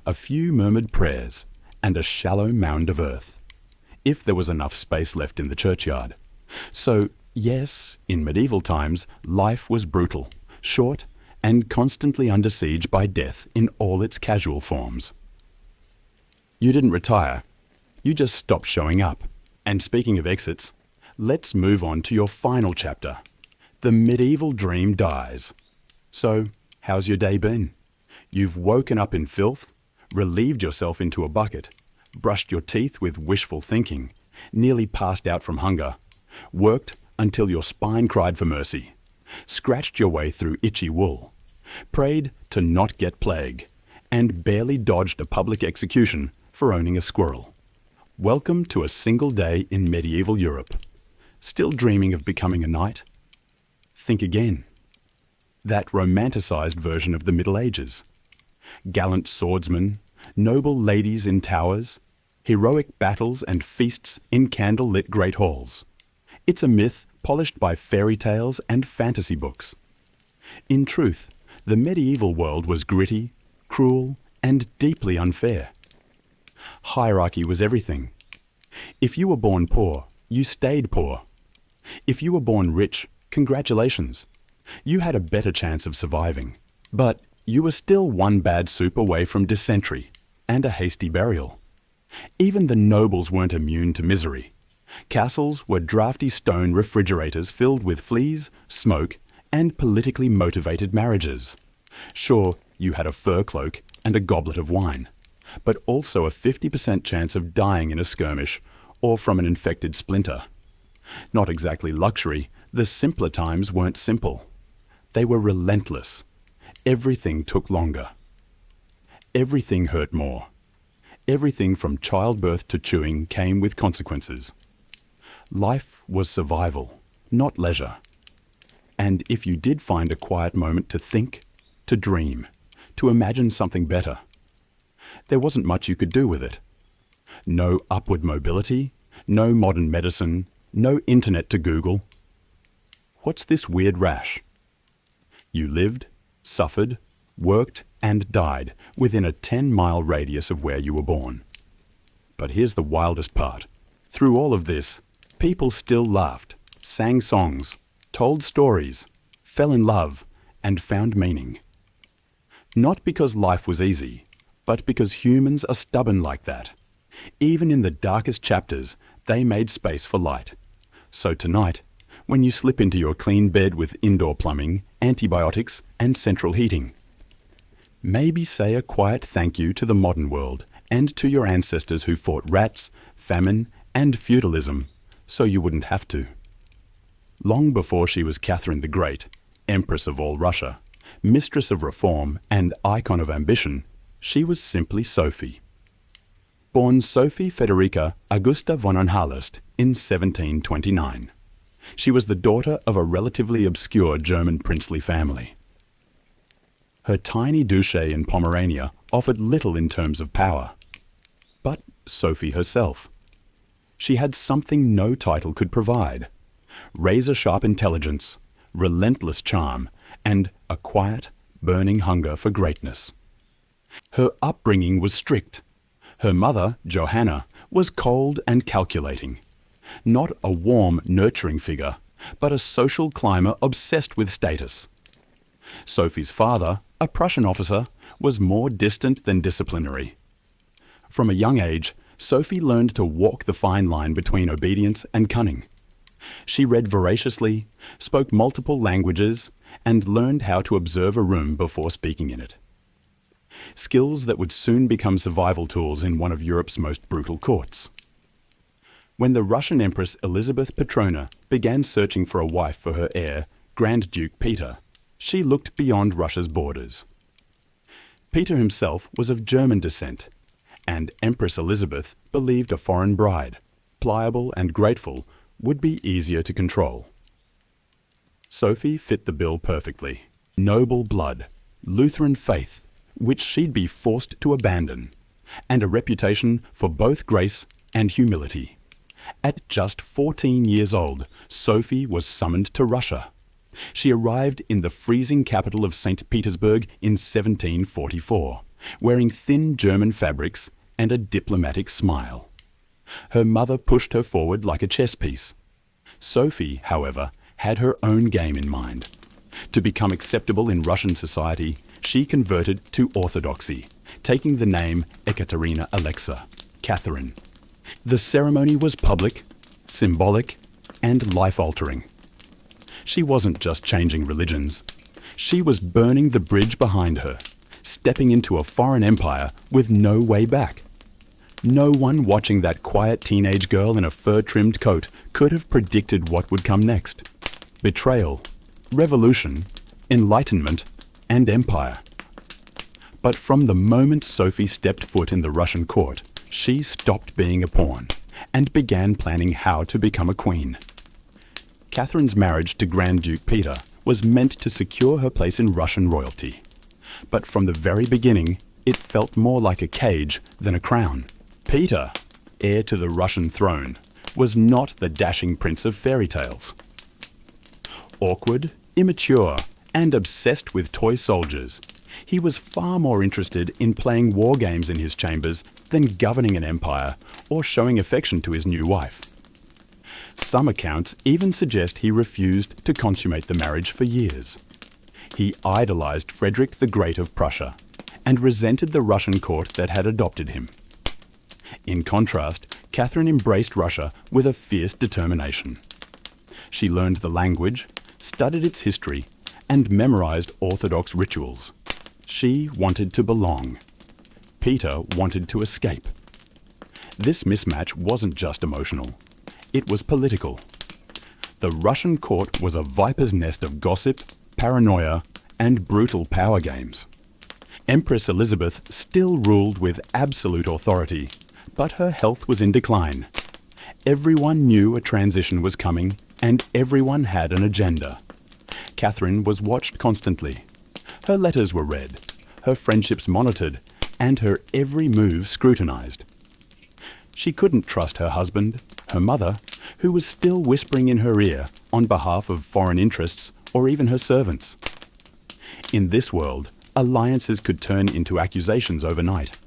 a few murmured prayers, and a shallow mound of earth, if there was enough space left in the churchyard. So, yes, in medieval times, life was brutal, short, and constantly under siege by death in all its casual forms. You didn't retire, you just stopped showing up. And speaking of exits, let's move on to your final chapter. The medieval dream dies. So, how's your day been? You've woken up in filth, relieved yourself into a bucket, brushed your teeth with wishful thinking, nearly passed out from hunger, worked until your spine cried for mercy, scratched your way through itchy wool, prayed to not get plague, and barely dodged a public execution for owning a squirrel. Welcome to a single day in medieval Europe. Still dreaming of becoming a knight? Think again. That romanticized version of the Middle Ages. Gallant swordsmen, noble ladies in towers, heroic battles and feasts in candle-lit great halls. It's a myth polished by fairy tales and fantasy books. In truth, the medieval world was gritty, cruel, and deeply unfair. Hierarchy was everything. If you were born poor, you stayed poor. If you were born rich, congratulations. You had a better chance of surviving. But you were still one bad soup away from dysentery and a hasty burial. Even the nobles weren't immune to misery. Castles were drafty stone refrigerators filled with fleas, smoke, and politically motivated marriages. Sure, you had a fur cloak and a goblet of wine, but also a 50% chance of dying in a skirmish or from an infected splinter. Not exactly luxury, the simpler times weren't simple. They were relentless. Everything took longer. Everything hurt more. Everything from childbirth to chewing came with consequences. Life was survival, not leisure. And if you did find a quiet moment to think, to dream, to imagine something better, there wasn't much you could do with it. No upward mobility, no modern medicine, no internet to Google. What's this weird rash? You lived, suffered, worked, and died within a 10-mile radius of where you were born. But here's the wildest part. Through all of this, people still laughed, sang songs, told stories, fell in love, and found meaning. Not because life was easy, but because humans are stubborn like that. Even in the darkest chapters, they made space for light. So tonight, when you slip into your clean bed with indoor plumbing, antibiotics, and central heating, maybe say a quiet thank you to the modern world and to your ancestors who fought rats, famine, and feudalism, so you wouldn't have to. Long before she was Catherine the Great, Empress of all Russia, mistress of reform, and icon of ambition, she was simply Sophie. Born Sophie Federica Augusta von Anhallust in 1729. She was the daughter of a relatively obscure German princely family. Her tiny duchy in Pomerania offered little in terms of power. But Sophie herself. She had something no title could provide: razor-sharp intelligence, relentless charm, and a quiet, burning hunger for greatness. Her upbringing was strict. Her mother, Johanna, was cold and calculating. Not a warm, nurturing figure, but a social climber obsessed with status. Sophie's father, a Prussian officer, was more distant than disciplinary. From a young age, Sophie learned to walk the fine line between obedience and cunning. She read voraciously, spoke multiple languages, and learned how to observe a room before speaking in it. Skills that would soon become survival tools in one of Europe's most brutal courts. When the Russian Empress Elizabeth Petrona began searching for a wife for her heir, Grand Duke Peter, she looked beyond Russia's borders. Peter himself was of German descent, and Empress Elizabeth believed a foreign bride, pliable and grateful, would be easier to control. Sophie fit the bill perfectly. Noble blood, Lutheran faith, which she'd be forced to abandon, and a reputation for both grace and humility. At just 14 years old, Sophie was summoned to Russia. She arrived in the freezing capital of St. Petersburg in 1744, wearing thin German fabrics and a diplomatic smile. Her mother pushed her forward like a chess piece. Sophie, however, had her own game in mind. To become acceptable in Russian society, she converted to Orthodoxy, taking the name Ekaterina Alexa, Catherine. The ceremony was public, symbolic, and life-altering. She wasn't just changing religions. She was burning the bridge behind her, stepping into a foreign empire with no way back. No one watching that quiet teenage girl in a fur-trimmed coat could have predicted what would come next. Betrayal, revolution, enlightenment, and empire. But from the moment Sophie stepped foot in the Russian court, she stopped being a pawn and began planning how to become a queen. Catherine's marriage to Grand Duke Peter was meant to secure her place in Russian royalty. But from the very beginning, it felt more like a cage than a crown. Peter, heir to the Russian throne, was not the dashing prince of fairy tales. Awkward, immature, and obsessed with toy soldiers, he was far more interested in playing war games in his chambers than governing an empire or showing affection to his new wife. Some accounts even suggest he refused to consummate the marriage for years. He idolized Frederick the Great of Prussia and resented the Russian court that had adopted him. In contrast, Catherine embraced Russia with a fierce determination. She learned the language, studied its history, and memorized Orthodox rituals. She wanted to belong. Peter wanted to escape. This mismatch wasn't just emotional. It was political. The Russian court was a viper's nest of gossip, paranoia, and brutal power games. Empress Elizabeth still ruled with absolute authority, but her health was in decline. Everyone knew a transition was coming, and everyone had an agenda. Catherine was watched constantly. Her letters were read, her friendships monitored, and her every move scrutinized. She couldn't trust her husband, her mother, who was still whispering in her ear on behalf of foreign interests or even her servants. In this world, alliances could turn into accusations overnight,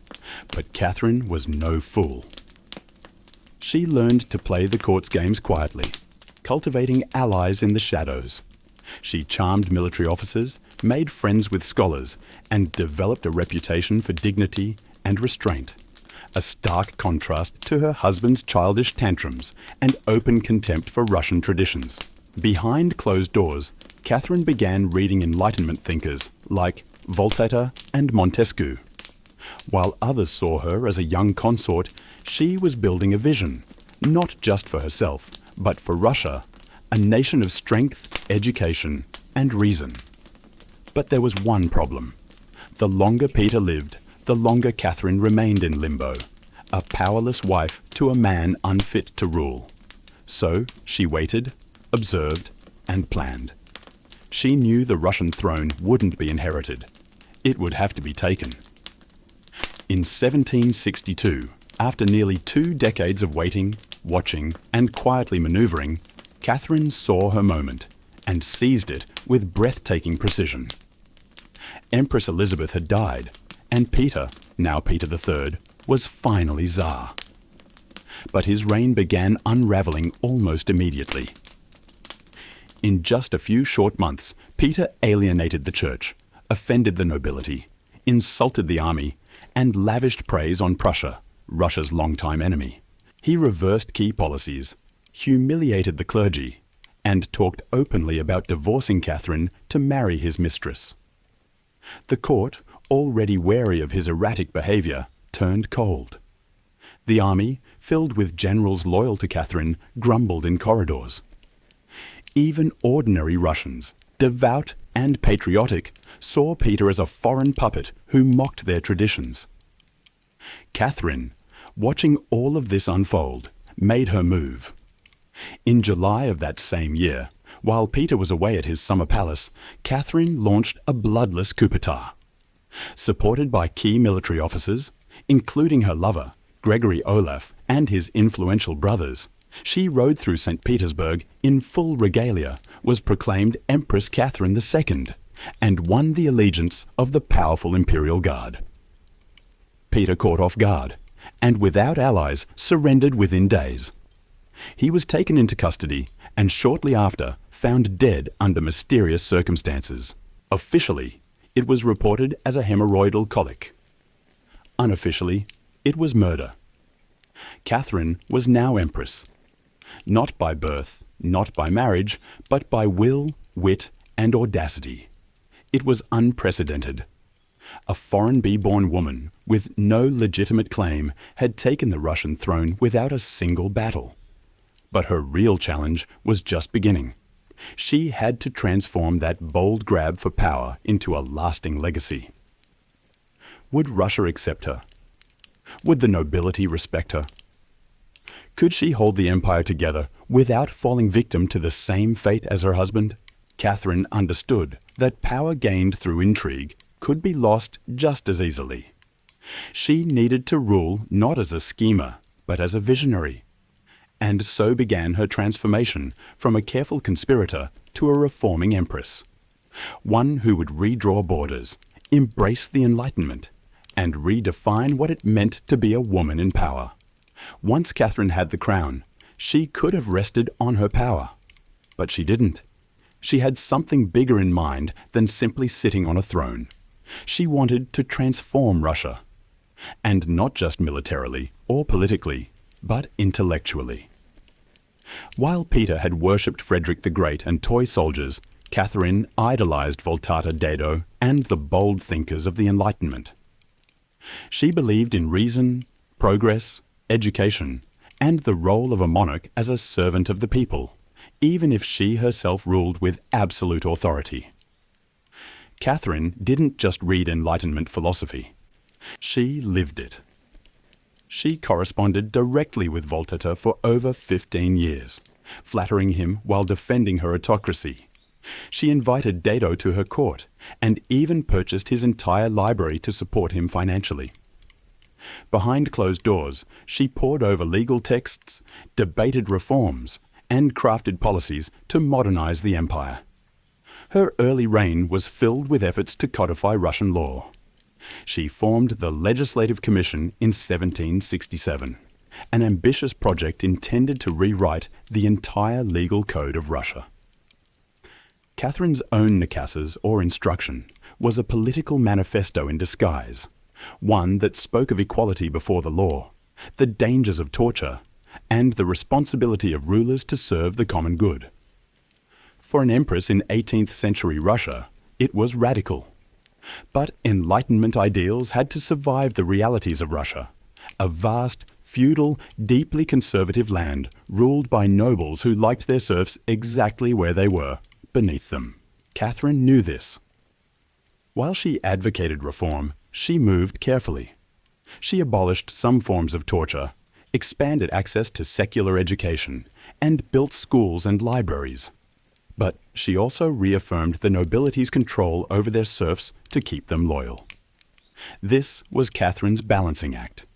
but Catherine was no fool. She learned to play the court's games quietly, cultivating allies in the shadows. She charmed military officers, made friends with scholars, and developed a reputation for dignity and restraint, a stark contrast to her husband's childish tantrums and open contempt for Russian traditions. Behind closed doors, Catherine began reading Enlightenment thinkers like Voltaire and Montesquieu. While others saw her as a young consort, she was building a vision, not just for herself, but for Russia, a nation of strength, education, and reason. But there was one problem. The longer Peter lived, the longer Catherine remained in limbo, a powerless wife to a man unfit to rule. So she waited, observed, and planned. She knew the Russian throne wouldn't be inherited. It would have to be taken. In 1762, after nearly 2 decades of waiting, watching, and quietly maneuvering, Catherine saw her moment and seized it with breathtaking precision. Empress Elizabeth had died, and Peter, now Peter III, was finally Tsar. But his reign began unraveling almost immediately. In just a few short months, Peter alienated the church, offended the nobility, insulted the army, and lavished praise on Prussia, Russia's longtime enemy. He reversed key policies, humiliated the clergy, and talked openly about divorcing Catherine to marry his mistress. The court, already wary of his erratic behavior, turned cold. The army, filled with generals loyal to Catherine, grumbled in corridors. Even ordinary Russians, devout and patriotic, saw Peter as a foreign puppet who mocked their traditions. Catherine, watching all of this unfold, made her move. In July of that same year, while Peter was away at his summer palace, Catherine launched a bloodless coup d'etat. Supported by key military officers, including her lover, Gregory Olaf, and his influential brothers, she rode through St. Petersburg in full regalia, was proclaimed Empress Catherine II, and won the allegiance of the powerful imperial guard. Peter caught off guard, and without allies surrendered within days. He was taken into custody and shortly after found dead under mysterious circumstances. Officially, it was reported as a hemorrhoidal colic. Unofficially, it was murder. Catherine was now empress, not by birth, not by marriage, but by will, wit, and audacity. It was unprecedented. A foreign bee-born woman with no legitimate claim had taken the Russian throne without a single battle. But her real challenge was just beginning. She had to transform that bold grab for power into a lasting legacy. Would Russia accept her? Would the nobility respect her? Could she hold the empire together without falling victim to the same fate as her husband? Catherine understood that power gained through intrigue could be lost just as easily. She needed to rule not as a schemer, but as a visionary. And so began her transformation from a careful conspirator to a reforming empress. One who would redraw borders, embrace the Enlightenment, and redefine what it meant to be a woman in power. Once Catherine had the crown, she could have rested on her power. But she didn't. She had something bigger in mind than simply sitting on a throne. She wanted to transform Russia. And not just militarily or politically, but intellectually. While Peter had worshipped Frederick the Great and toy soldiers, Catherine idolized Voltaire, Dado, and the bold thinkers of the Enlightenment. She believed in reason, progress, education, and the role of a monarch as a servant of the people, even if she herself ruled with absolute authority. Catherine didn't just read Enlightenment philosophy. She lived it. She corresponded directly with Voltaire for over 15 years, flattering him while defending her autocracy. She invited Dado to her court and even purchased his entire library to support him financially. Behind closed doors, she pored over legal texts, debated reforms, and crafted policies to modernize the empire. Her early reign was filled with efforts to codify Russian law. She formed the Legislative Commission in 1767, an ambitious project intended to rewrite the entire legal code of Russia. Catherine's own nakazes, or instruction, was a political manifesto in disguise, one that spoke of equality before the law, the dangers of torture, and the responsibility of rulers to serve the common good. For an empress in 18th century Russia, it was radical. But Enlightenment ideals had to survive the realities of Russia, a vast, feudal, deeply conservative land ruled by nobles who liked their serfs exactly where they were, beneath them. Catherine knew this. While she advocated reform, she moved carefully. She abolished some forms of torture, expanded access to secular education, and built schools and libraries. But she also reaffirmed the nobility's control over their serfs to keep them loyal. This was Catherine's balancing act,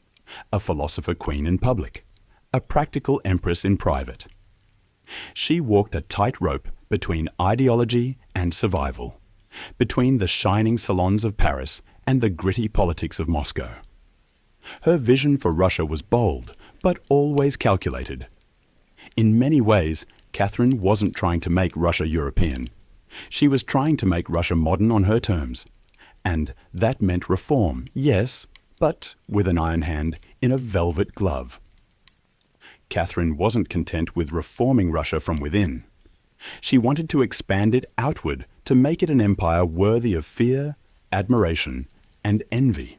a philosopher queen in public, a practical empress in private. She walked a tightrope between ideology and survival, between the shining salons of Paris and the gritty politics of Moscow. Her vision for Russia was bold, but always calculated. In many ways, Catherine wasn't trying to make Russia European. She was trying to make Russia modern on her terms. And that meant reform, yes, but with an iron hand in a velvet glove. Catherine wasn't content with reforming Russia from within. She wanted to expand it outward to make it an empire worthy of fear, admiration, and envy.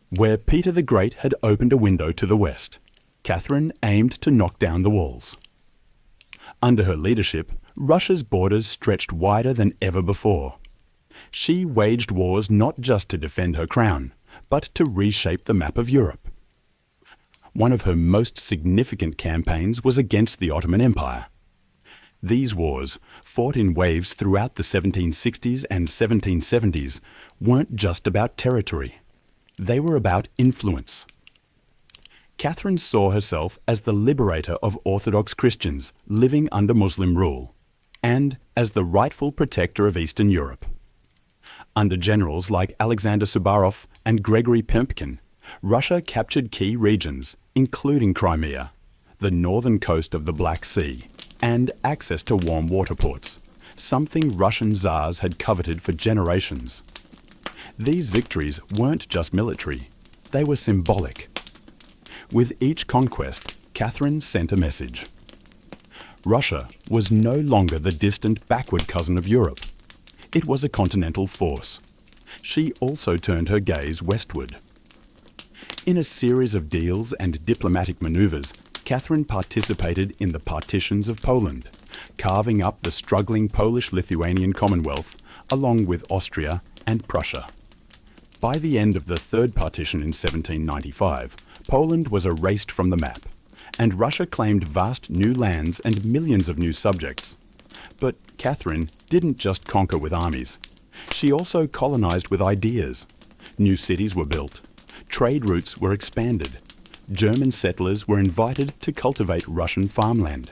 Where Peter the Great had opened a window to the west, Catherine aimed to knock down the walls. Under her leadership, Russia's borders stretched wider than ever before. She waged wars not just to defend her crown, but to reshape the map of Europe. One of her most significant campaigns was against the Ottoman Empire. These wars, fought in waves throughout the 1760s and 1770s, weren't just about territory. They were about influence. Catherine saw herself as the liberator of Orthodox Christians living under Muslim rule, and as the rightful protector of Eastern Europe. Under generals like Alexander Suvorov and Gregory Potemkin, Russia captured key regions, including Crimea, the northern coast of the Black Sea, and access to warm water ports, something Russian czars had coveted for generations. These victories weren't just military, they were symbolic. With each conquest, Catherine sent a message. Russia was no longer the distant backward cousin of Europe. It was a continental force. She also turned her gaze westward. In a series of deals and diplomatic maneuvers, Catherine participated in the partitions of Poland, carving up the struggling Polish-Lithuanian Commonwealth along with Austria and Prussia. By the end of the Third Partition in 1795, Poland was erased from the map, and Russia claimed vast new lands and millions of new subjects. But Catherine didn't just conquer with armies. She also colonized with ideas. New cities were built. Trade routes were expanded. German settlers were invited to cultivate Russian farmland.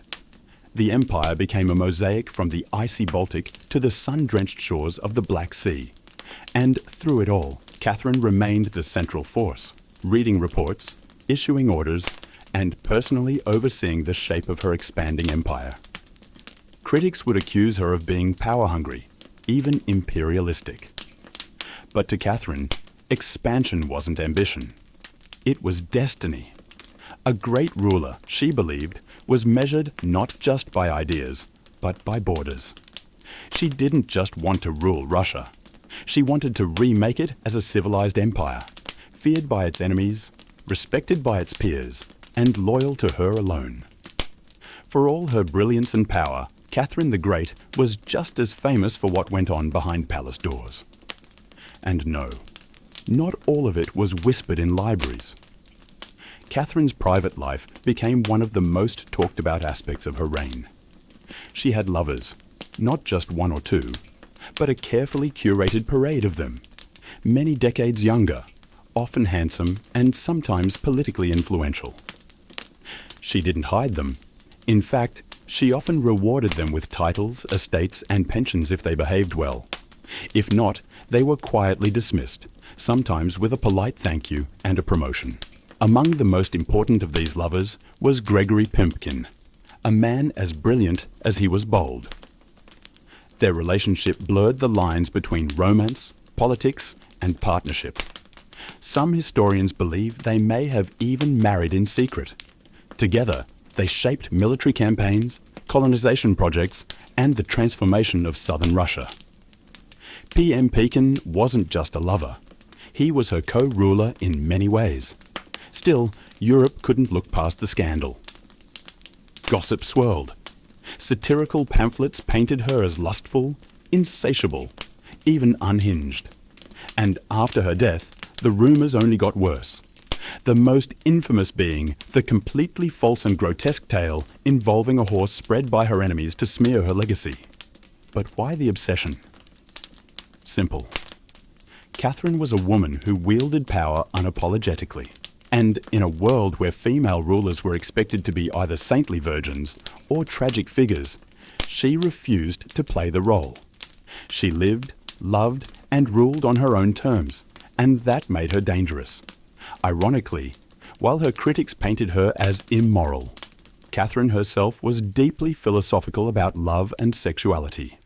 The empire became a mosaic from the icy Baltic to the sun-drenched shores of the Black Sea. And through it all, Catherine remained the central force, reading reports, issuing orders, and personally overseeing the shape of her expanding empire. Critics would accuse her of being power-hungry, even imperialistic. But to Catherine, expansion wasn't ambition. It was destiny. A great ruler, she believed, was measured not just by ideas, but by borders. She didn't just want to rule Russia. She wanted to remake it as a civilized empire, feared by its enemies, respected by its peers, and loyal to her alone. For all her brilliance and power, Catherine the Great was just as famous for what went on behind palace doors. And no, not all of it was whispered in libraries. Catherine's private life became one of the most talked about aspects of her reign. She had lovers, not just one or two, but a carefully curated parade of them, many decades younger, often handsome and sometimes politically influential. She didn't hide them. In fact, she often rewarded them with titles, estates and pensions if they behaved well. If not, they were quietly dismissed, sometimes with a polite thank you and a promotion. Among the most important of these lovers was Gregory Pimpkin, a man as brilliant as he was bold. Their relationship blurred the lines between romance, politics, and partnership. Some historians believe they may have even married in secret. Together, they shaped military campaigns, colonization projects, and the transformation of southern Russia. P.M. Pekin wasn't just a lover. He was her co-ruler in many ways. Still, Europe couldn't look past the scandal. Gossip swirled. Satirical pamphlets painted her as lustful, insatiable, even unhinged. And after her death, the rumours only got worse. The most infamous being the completely false and grotesque tale involving a horse spread by her enemies to smear her legacy. But why the obsession? Simple. Catherine was a woman who wielded power unapologetically. And in a world where female rulers were expected to be either saintly virgins or tragic figures, she refused to play the role. She lived, loved, and ruled on her own terms, and that made her dangerous. Ironically, while her critics painted her as immoral, Catherine herself was deeply philosophical about love and sexuality.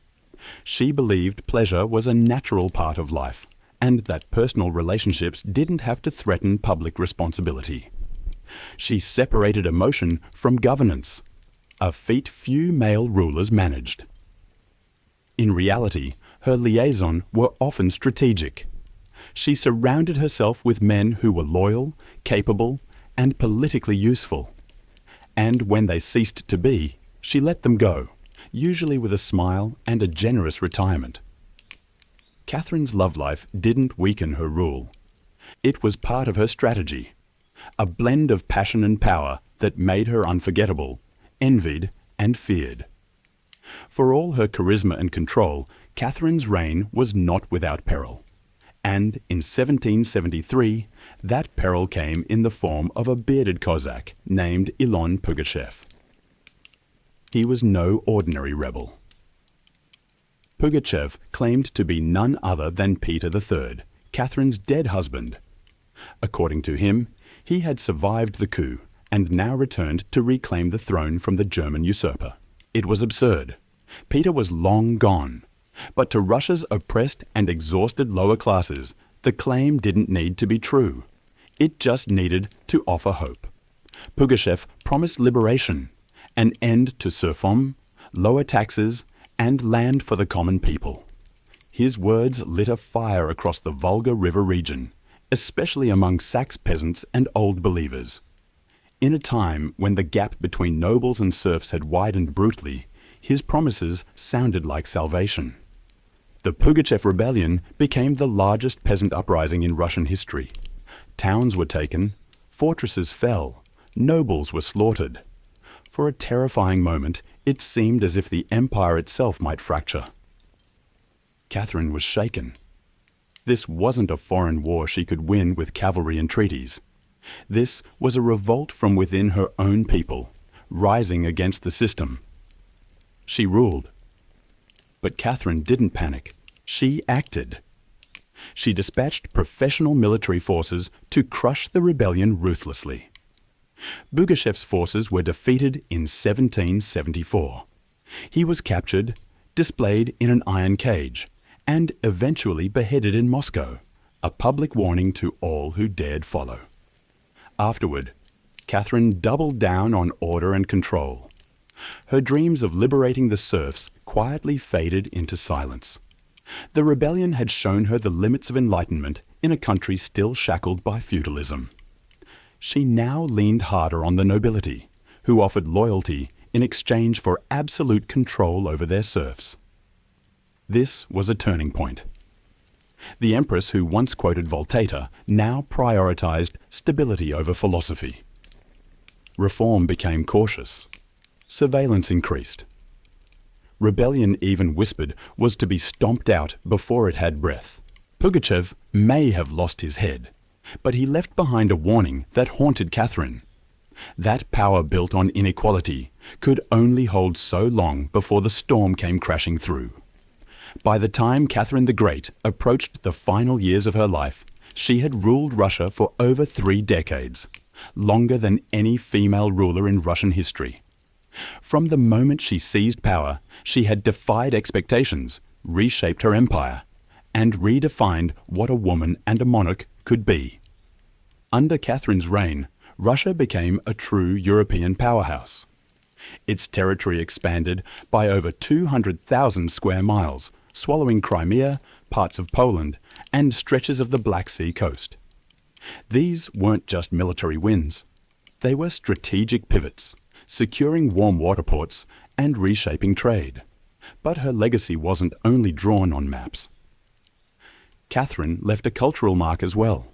She believed pleasure was a natural part of life, and that personal relationships didn't have to threaten public responsibility. She separated emotion from governance, a feat few male rulers managed. In reality, her liaisons were often strategic. She surrounded herself with men who were loyal, capable, and politically useful. And when they ceased to be, she let them go, usually with a smile and a generous retirement. Catherine's love life didn't weaken her rule. It was part of her strategy, a blend of passion and power that made her unforgettable, envied and feared. For all her charisma and control, Catherine's reign was not without peril. And in 1773, that peril came in the form of a bearded Cossack named Ion Pugachev. He was no ordinary rebel. Pugachev claimed to be none other than Peter III, Catherine's dead husband. According to him, he had survived the coup and now returned to reclaim the throne from the German usurper. It was absurd. Peter was long gone. But to Russia's oppressed and exhausted lower classes, the claim didn't need to be true. It just needed to offer hope. Pugachev promised liberation, an end to serfdom, lower taxes, and land for the common people. His words lit a fire across the Volga River region, especially among Saxe peasants and old believers. In a time when the gap between nobles and serfs had widened brutally, his promises sounded like salvation. The Pugachev Rebellion became the largest peasant uprising in Russian history. Towns were taken, fortresses fell, nobles were slaughtered. For a terrifying moment, it seemed as if the empire itself might fracture. Catherine was shaken. This wasn't a foreign war she could win with cavalry and treaties. This was a revolt from within her own people, rising against the system. She ruled. But Catherine didn't panic. She acted. She dispatched professional military forces to crush the rebellion ruthlessly. Pugachev's forces were defeated in 1774. He was captured, displayed in an iron cage, and eventually beheaded in Moscow, a public warning to all who dared follow. Afterward, Catherine doubled down on order and control. Her dreams of liberating the serfs quietly faded into silence. The rebellion had shown her the limits of enlightenment in a country still shackled by feudalism. She now leaned harder on the nobility, who offered loyalty in exchange for absolute control over their serfs. This was a turning point. The empress who once quoted Voltaire now prioritized stability over philosophy. Reform became cautious. Surveillance increased. Rebellion, even whispered, was to be stomped out before it had breath. Pugachev may have lost his head, but he left behind a warning that haunted Catherine. That power built on inequality could only hold so long before the storm came crashing through. By the time Catherine the Great approached the final years of her life, she had ruled Russia for over 3 decades, longer than any female ruler in Russian history. From the moment she seized power, she had defied expectations, reshaped her empire, and redefined what a woman and a monarch could be. Under Catherine's reign, Russia became a true European powerhouse. Its territory expanded by over 200,000 square miles, swallowing Crimea, parts of Poland, and stretches of the Black Sea coast. These weren't just military wins. They were strategic pivots, securing warm water ports and reshaping trade. But her legacy wasn't only drawn on maps. Catherine left a cultural mark as well.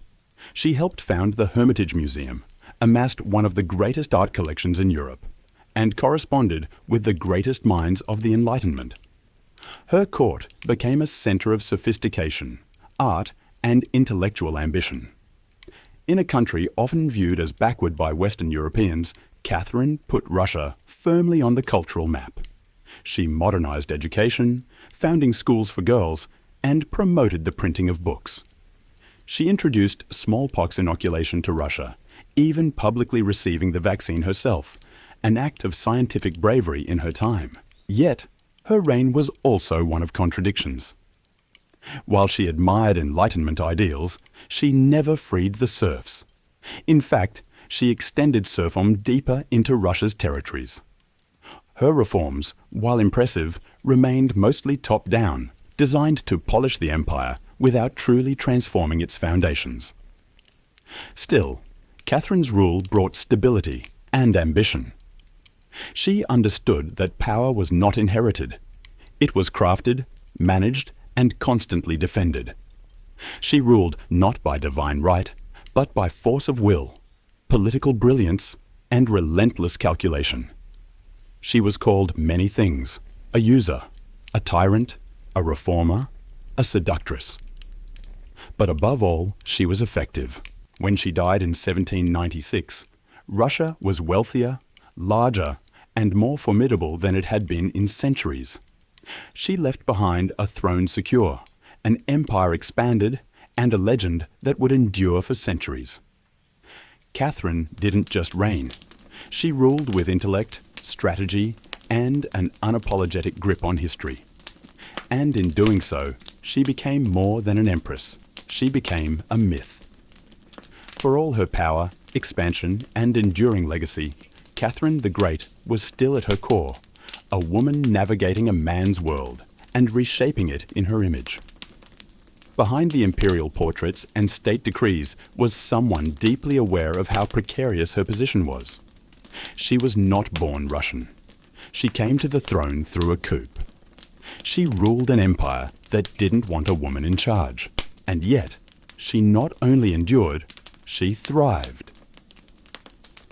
She helped found the Hermitage Museum, amassed one of the greatest art collections in Europe, and corresponded with the greatest minds of the Enlightenment. Her court became a centre of sophistication, art, and intellectual ambition. In a country often viewed as backward by Western Europeans, Catherine put Russia firmly on the cultural map. She modernized education, founding schools for girls, and promoted the printing of books. She introduced smallpox inoculation to Russia, even publicly receiving the vaccine herself, an act of scientific bravery in her time. Yet, her reign was also one of contradictions. While she admired Enlightenment ideals, she never freed the serfs. In fact, she extended serfdom deeper into Russia's territories. Her reforms, while impressive, remained mostly top-down, designed to polish the empire without truly transforming its foundations. Still, Catherine's rule brought stability and ambition. She understood that power was not inherited. It was crafted, managed, and constantly defended. She ruled not by divine right, but by force of will, political brilliance, and relentless calculation. She was called many things: a user, a tyrant, a reformer, a seductress. But above all, she was effective. When she died in 1796, Russia was wealthier, larger, and more formidable than it had been in centuries. She left behind a throne secure, an empire expanded, and a legend that would endure for centuries. Catherine didn't just reign. She ruled with intellect, strategy, and an unapologetic grip on history. And in doing so, she became more than an empress. She became a myth. For all her power, expansion, and enduring legacy, Catherine the Great was still at her core, a woman navigating a man's world and reshaping it in her image. Behind the imperial portraits and state decrees was someone deeply aware of how precarious her position was. She was not born Russian. She came to the throne through a coup. She ruled an empire that didn't want a woman in charge. And yet, she not only endured, she thrived.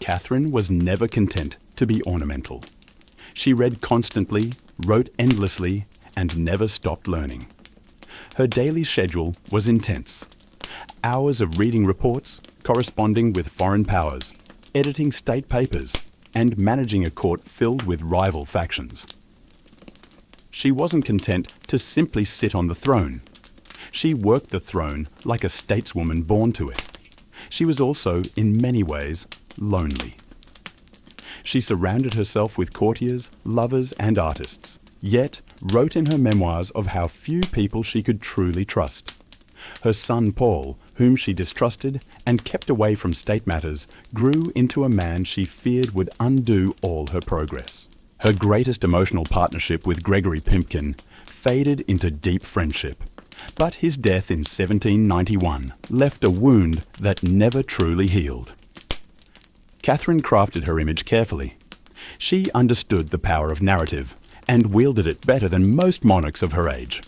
Catherine was never content to be ornamental. She read constantly, wrote endlessly, and never stopped learning. Her daily schedule was intense. Hours of reading reports, corresponding with foreign powers, editing state papers, and managing a court filled with rival factions. She wasn't content to simply sit on the throne. She worked the throne like a stateswoman born to it. She was also, in many ways, lonely. She surrounded herself with courtiers, lovers, and artists, yet wrote in her memoirs of how few people she could truly trust. Her son Paul, whom she distrusted and kept away from state matters, grew into a man she feared would undo all her progress. Her greatest emotional partnership with Gregory Pimpkin faded into deep friendship, but his death in 1791 left a wound that never truly healed. Catherine crafted her image carefully. She understood the power of narrative and wielded it better than most monarchs of her age.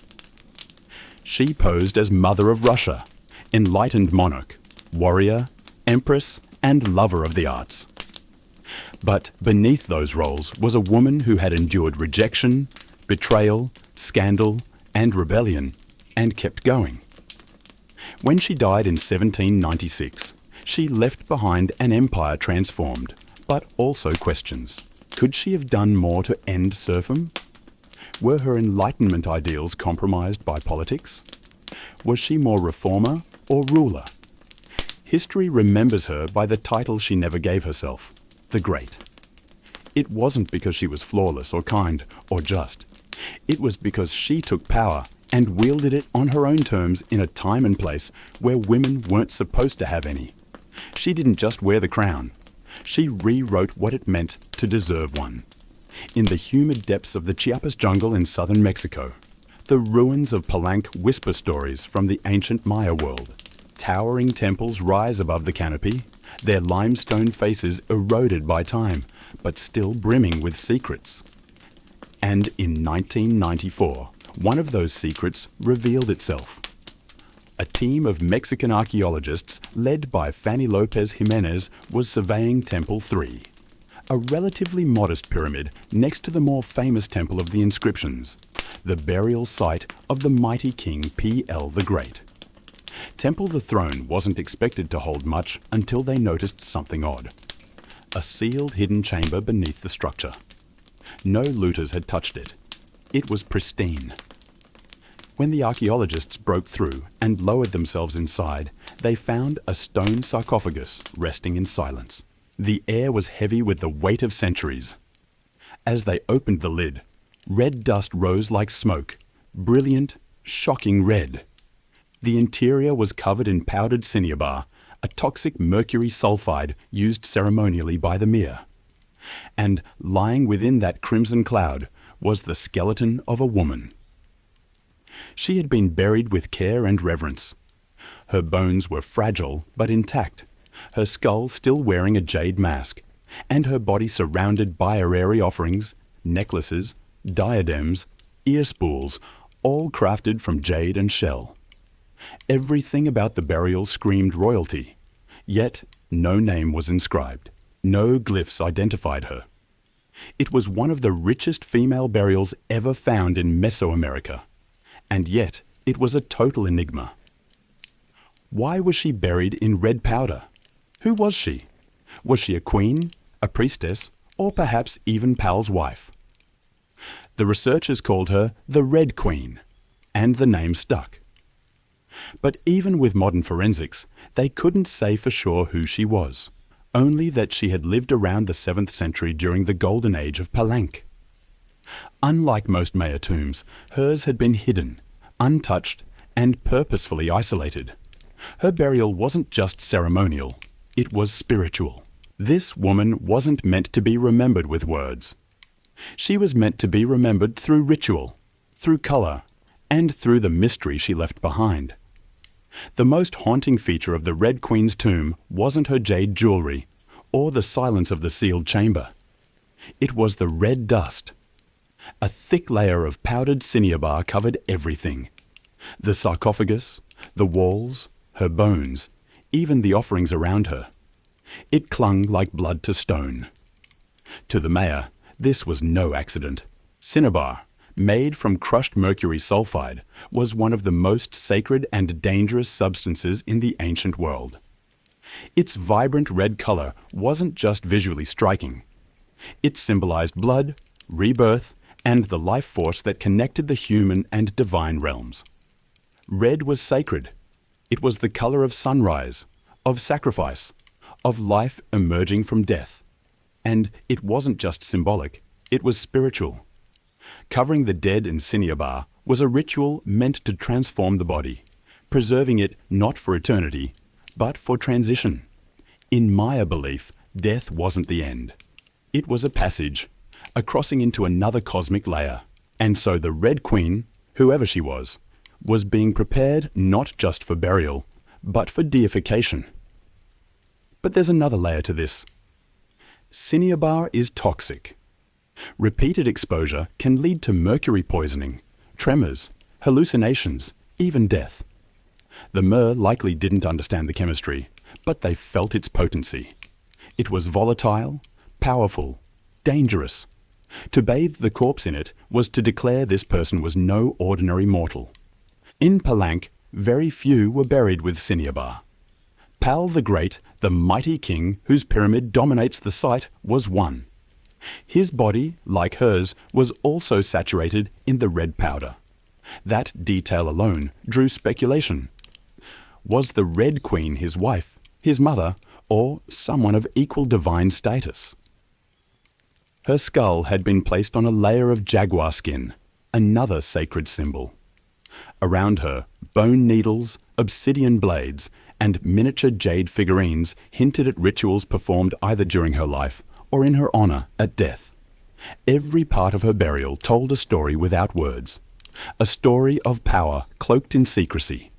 She posed as Mother of Russia, enlightened monarch, warrior, empress, and lover of the arts. But beneath those roles was a woman who had endured rejection, betrayal, scandal, and rebellion, and kept going. When she died in 1796, she left behind an empire transformed, but also questions. Could she have done more to end serfdom? Were her Enlightenment ideals compromised by politics? Was she more reformer or ruler? History remembers her by the title she never gave herself, the Great. It wasn't because she was flawless or kind or just. It was because she took power and wielded it on her own terms in a time and place where women weren't supposed to have any. She didn't just wear the crown. She rewrote what it meant to deserve one. In the humid depths of the Chiapas jungle in southern Mexico, the ruins of Palenque whisper stories from the ancient Maya world. Towering temples rise above the canopy, their limestone faces eroded by time, but still brimming with secrets. And in 1994, one of those secrets revealed itself. A team of Mexican archaeologists led by Fanny Lopez Jimenez was surveying Temple 3, a relatively modest pyramid next to the more famous Temple of the Inscriptions, the burial site of the mighty king P.L. the Great. Temple the Throne wasn't expected to hold much until they noticed something odd. A sealed hidden chamber beneath the structure. No looters had touched it. It was pristine. When the archaeologists broke through and lowered themselves inside, they found a stone sarcophagus resting in silence. The air was heavy with the weight of centuries. As they opened the lid, red dust rose like smoke, brilliant, shocking red. The interior was covered in powdered cinnabar, a toxic mercury sulfide used ceremonially by the Mir. And lying within that crimson cloud was the skeleton of a woman. She had been buried with care and reverence. Her bones were fragile but intact, her skull still wearing a jade mask, and her body surrounded by honorary offerings, necklaces, diadems, ear spools, all crafted from jade and shell. Everything about the burial screamed royalty, yet no name was inscribed. No glyphs identified her. It was one of the richest female burials ever found in Mesoamerica, and yet it was a total enigma. Why was she buried in red powder? Who was she? Was she a queen, a priestess, or perhaps even Pal's wife? The researchers called her the Red Queen, and the name stuck. But even with modern forensics, they couldn't say for sure who she was, only that she had lived around the 7th century during the golden age of Palenque. Unlike most Maya tombs, hers had been hidden, untouched, and purposefully isolated. Her burial wasn't just ceremonial, it was spiritual. This woman wasn't meant to be remembered with words. She was meant to be remembered through ritual, through color, and through the mystery she left behind. The most haunting feature of the Red Queen's tomb wasn't her jade jewelry, or the silence of the sealed chamber. It was the red dust. A thick layer of powdered cinnabar covered everything. The sarcophagus, the walls, her bones, even the offerings around her. It clung like blood to stone. To the Maya, this was no accident. Cinnabar, made from crushed mercury sulfide, was one of the most sacred and dangerous substances in the ancient world. Its vibrant red color wasn't just visually striking. It symbolized blood, rebirth, and the life force that connected the human and divine realms. Red was sacred. It was the color of sunrise, of sacrifice, of life emerging from death. And it wasn't just symbolic, it was spiritual. Covering the dead in cinnabar was a ritual meant to transform the body, preserving it not for eternity, but for transition. In Maya belief, death wasn't the end. It was a passage, a crossing into another cosmic layer. And so the Red Queen, whoever she was being prepared not just for burial, but for deification. But there's another layer to this. Cinnabar is toxic. Repeated exposure can lead to mercury poisoning, tremors, hallucinations, even death. The Mer likely didn't understand the chemistry, but they felt its potency. It was volatile, powerful, dangerous. To bathe the corpse in it was to declare this person was no ordinary mortal. In Palank, very few were buried with Cinnabar. Pal the Great, the mighty king whose pyramid dominates the site, was one. His body, like hers, was also saturated in the red powder. That detail alone drew speculation. Was the Red Queen his wife, his mother, or someone of equal divine status? Her skull had been placed on a layer of jaguar skin, another sacred symbol. Around her, bone needles, obsidian blades, and miniature jade figurines hinted at rituals performed either during her life or in her honor at death. Every part of her burial told a story without words, a story of power cloaked in secrecy.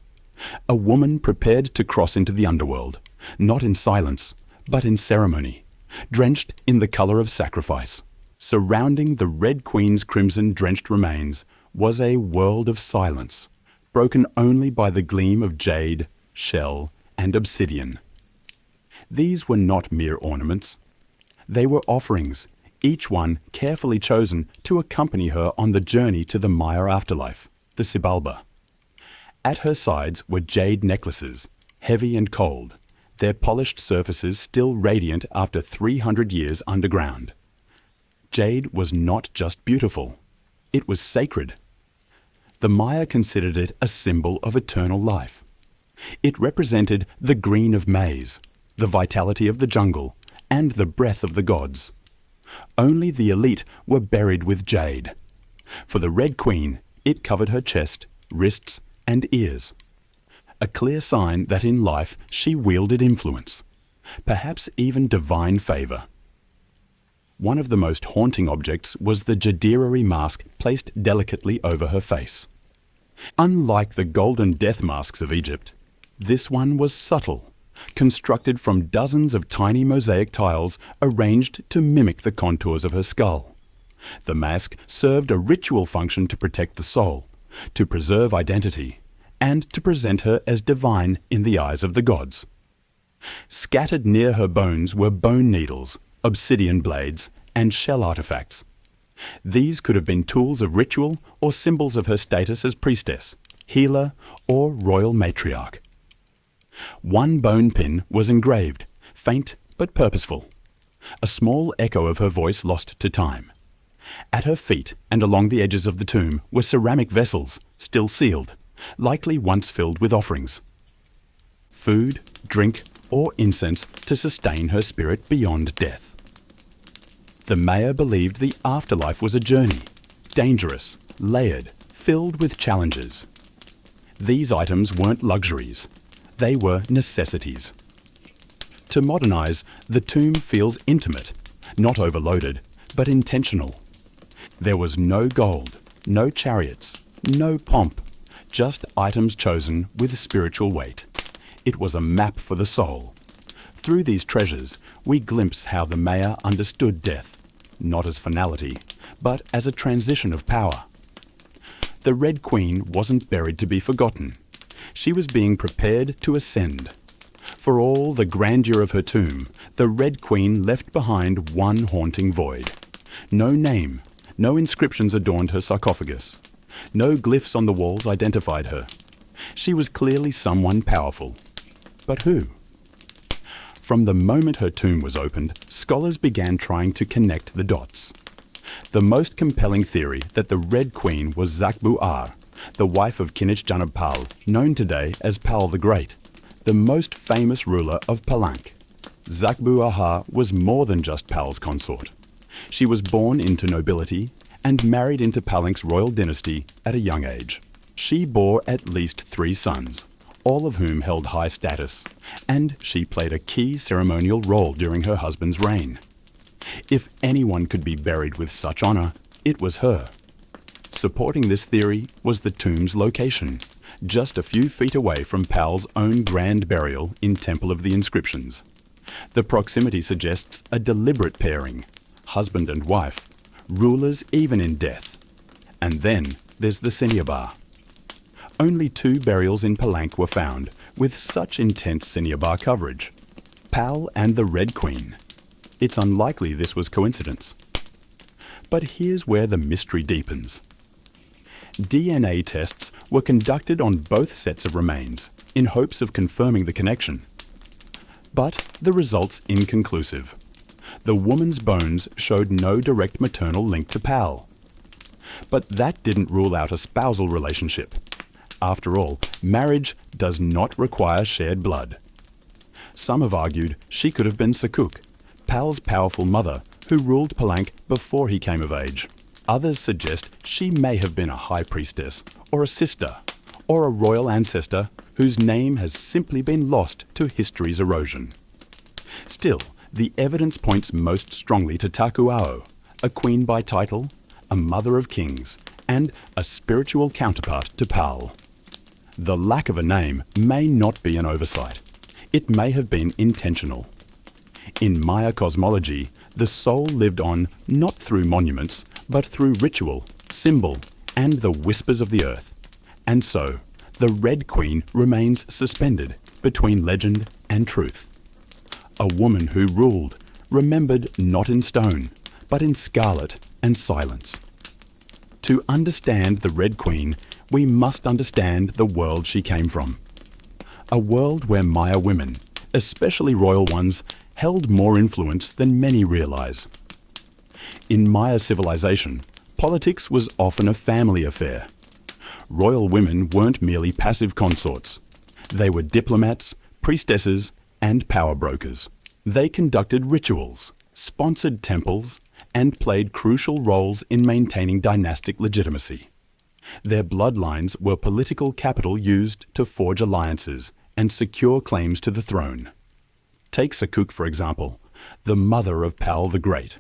A woman prepared to cross into the underworld, not in silence, but in ceremony, drenched in the color of sacrifice. Surrounding the Red Queen's crimson-drenched remains was a world of silence, broken only by the gleam of jade, shell, and obsidian. These were not mere ornaments. They were offerings, each one carefully chosen to accompany her on the journey to the Maya afterlife, the Xibalba. At her sides were jade necklaces, heavy and cold, their polished surfaces still radiant after 300 years underground. Jade was not just beautiful, it was sacred. The Maya considered it a symbol of eternal life. It represented the green of maize, the vitality of the jungle, and the breath of the gods. Only the elite were buried with jade. For the Red Queen, it covered her chest, wrists, and ears. A clear sign that in life she wielded influence, perhaps even divine favor. One of the most haunting objects was the Jadirari mask placed delicately over her face. Unlike the golden death masks of Egypt, this one was subtle, constructed from dozens of tiny mosaic tiles arranged to mimic the contours of her skull. The mask served a ritual function to protect the soul, to preserve identity, and to present her as divine in the eyes of the gods. Scattered near her bones were bone needles, obsidian blades, and shell artifacts. These could have been tools of ritual or symbols of her status as priestess, healer, or royal matriarch. One bone pin was engraved, faint but purposeful, a small echo of her voice lost to time. At her feet and along the edges of the tomb were ceramic vessels, still sealed, likely once filled with offerings. Food, drink, or incense to sustain her spirit beyond death. The Maya believed the afterlife was a journey, dangerous, layered, filled with challenges. These items weren't luxuries, they were necessities. To modernize, the tomb feels intimate, not overloaded, but intentional. There was no gold, no chariots, no pomp, just items chosen with spiritual weight. It was a map for the soul. Through these treasures, we glimpse how the Maya understood death, not as finality, but as a transition of power. The Red Queen wasn't buried to be forgotten. She was being prepared to ascend. For all the grandeur of her tomb, the Red Queen left behind one haunting void. No name, no inscriptions adorned her sarcophagus. No glyphs on the walls identified her. She was clearly someone powerful. But who? From the moment her tomb was opened, scholars began trying to connect the dots. The most compelling theory that the Red Queen was Zakbu-Ar, the wife of Kinich Pal, known today as Pal the Great, the most famous ruler of Palank. Zakbu-Ar was more than just Pal's consort. She was born into nobility and married into Palank's royal dynasty at a young age. She bore at least 3 sons, all of whom held high status, and she played a key ceremonial role during her husband's reign. If anyone could be buried with such honor, it was her. Supporting this theory was the tomb's location, just a few feet away from Pal's own grand burial in Temple of the Inscriptions. The proximity suggests a deliberate pairing, husband and wife, rulers even in death. And then there's the Cinnabar. Only 2 burials in Palank were found with such intense Cinnabar coverage, Pal and the Red Queen. It's unlikely this was coincidence. But here's where the mystery deepens. DNA tests were conducted on both sets of remains in hopes of confirming the connection. But the results inconclusive. The woman's bones showed no direct maternal link to Pal. But that didn't rule out a spousal relationship. After all, marriage does not require shared blood. Some have argued she could have been Sakuk, Pal's powerful mother, who ruled Palanque before he came of age. Others suggest she may have been a high priestess, or a sister, or a royal ancestor whose name has simply been lost to history's erosion. Still, the evidence points most strongly to Takuao, a queen by title, a mother of kings, and a spiritual counterpart to Pal. The lack of a name may not be an oversight. It may have been intentional. In Maya cosmology, the soul lived on not through monuments, but through ritual, symbol, and the whispers of the earth. And so, the Red Queen remains suspended between legend and truth. A woman who ruled, remembered not in stone, but in scarlet and silence. To understand the Red Queen, we must understand the world she came from. A world where Maya women, especially royal ones, held more influence than many realize. In Maya civilization, politics was often a family affair. Royal women weren't merely passive consorts. They were diplomats, priestesses, and power brokers. They conducted rituals, sponsored temples, and played crucial roles in maintaining dynastic legitimacy. Their bloodlines were political capital used to forge alliances and secure claims to the throne. Take Sakuk, for example, the mother of Pal the Great.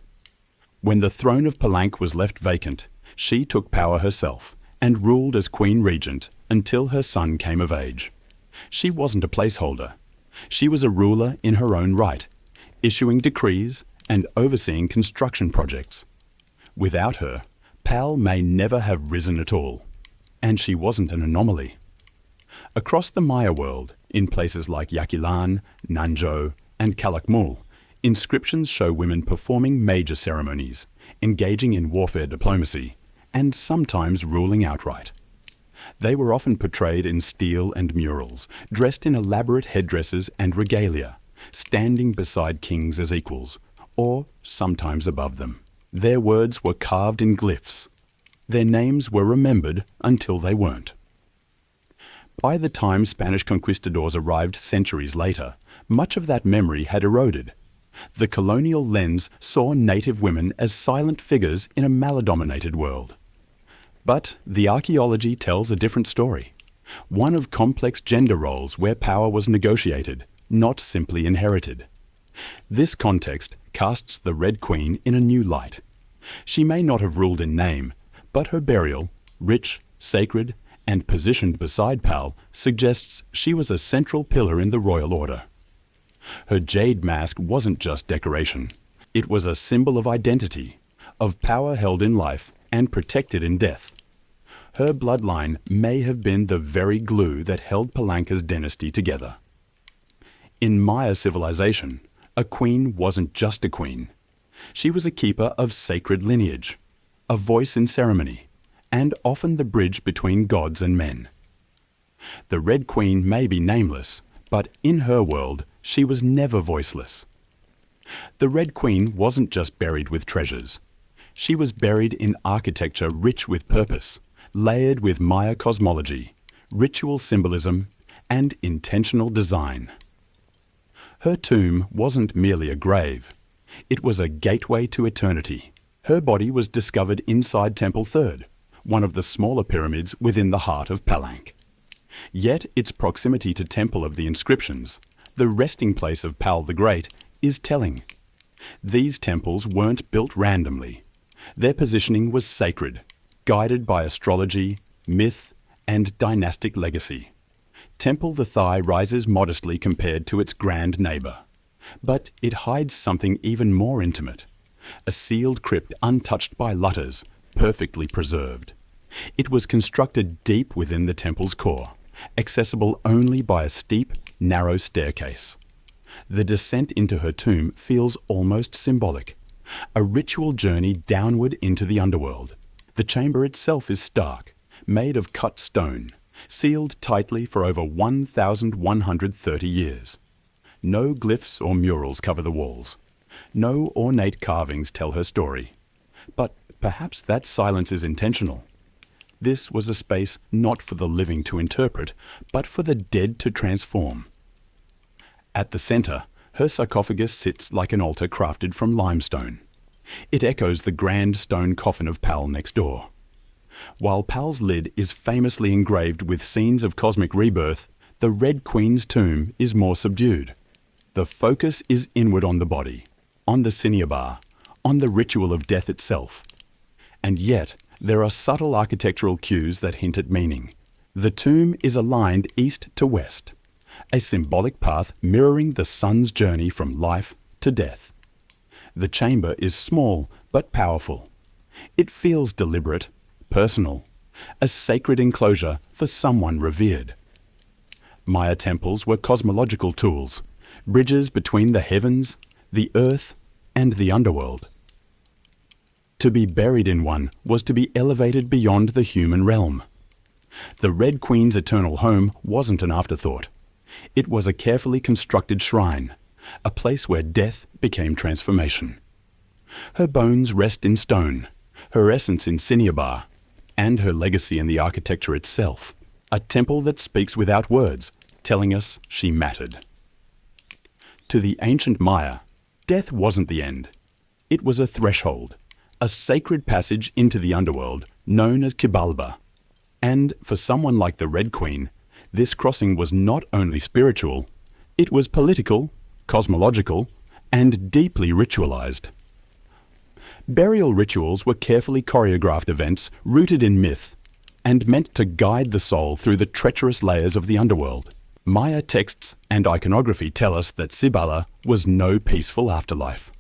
When the throne of Palanque was left vacant, she took power herself and ruled as queen regent until her son came of age. She wasn't a placeholder. She was a ruler in her own right, issuing decrees and overseeing construction projects. Without her, Pal may never have risen at all, and she wasn't an anomaly. Across the Maya world, in places like Yaquilan, Nanzhou, and Calakmul, inscriptions show women performing major ceremonies, engaging in warfare diplomacy, and sometimes ruling outright. They were often portrayed in stele and murals, dressed in elaborate headdresses and regalia, standing beside kings as equals, or sometimes above them. Their words were carved in glyphs. Their names were remembered until they weren't. By the time Spanish conquistadors arrived centuries later, much of that memory had eroded. The colonial lens saw native women as silent figures in a male-dominated world. But the archaeology tells a different story, one of complex gender roles where power was negotiated, not simply inherited. This context casts the Red Queen in a new light. She may not have ruled in name, but her burial, rich, sacred, and positioned beside Pal, suggests she was a central pillar in the royal order. Her jade mask wasn't just decoration. It was a symbol of identity, of power held in life and protected in death. Her bloodline may have been the very glue that held Palanca's dynasty together. In Maya civilization, a queen wasn't just a queen. She was a keeper of sacred lineage, a voice in ceremony, and often the bridge between gods and men. The Red Queen may be nameless, but in her world, she was never voiceless. The Red Queen wasn't just buried with treasures. She was buried in architecture rich with purpose, layered with Maya cosmology, ritual symbolism, and intentional design. Her tomb wasn't merely a grave. It was a gateway to eternity. Her body was discovered inside Temple Third, one of the smaller pyramids within the heart of Palanque. Yet its proximity to Temple of the Inscriptions, the resting place of Pal the Great, is telling. These temples weren't built randomly. Their positioning was sacred, guided by astrology, myth, and dynastic legacy. Temple the Thigh rises modestly compared to its grand neighbour. But it hides something even more intimate, a sealed crypt untouched by lutters, perfectly preserved. It was constructed deep within the temple's core, accessible only by a steep, narrow staircase. The descent into her tomb feels almost symbolic, a ritual journey downward into the underworld. The chamber itself is stark, made of cut stone, sealed tightly for over 1,130 years. No glyphs or murals cover the walls. No ornate carvings tell her story. But perhaps that silence is intentional. This was a space not for the living to interpret, but for the dead to transform. At the center, her sarcophagus sits like an altar crafted from limestone. It echoes the grand stone coffin of Pal next door. While Pal's lid is famously engraved with scenes of cosmic rebirth, the Red Queen's tomb is more subdued. The focus is inward on the body, on the cinnabar, on the ritual of death itself. And yet, there are subtle architectural cues that hint at meaning. The tomb is aligned east to west, a symbolic path mirroring the sun's journey from life to death. The chamber is small but powerful. It feels deliberate, personal, a sacred enclosure for someone revered. Maya temples were cosmological tools, bridges between the heavens, the earth, and the underworld. To be buried in one was to be elevated beyond the human realm. The Red Queen's eternal home wasn't an afterthought. It was a carefully constructed shrine, a place where death became transformation. Her bones rest in stone, her essence in cinnabar, and her legacy in the architecture itself, a temple that speaks without words, telling us she mattered. To the ancient Maya, death wasn't the end. It was a threshold, a sacred passage into the underworld known as Xibalba. And for someone like the Red Queen, this crossing was not only spiritual, it was political, cosmological, and deeply ritualized. Burial rituals were carefully choreographed events rooted in myth and meant to guide the soul through the treacherous layers of the underworld. Maya texts and iconography tell us that Cibala was no peaceful afterlife.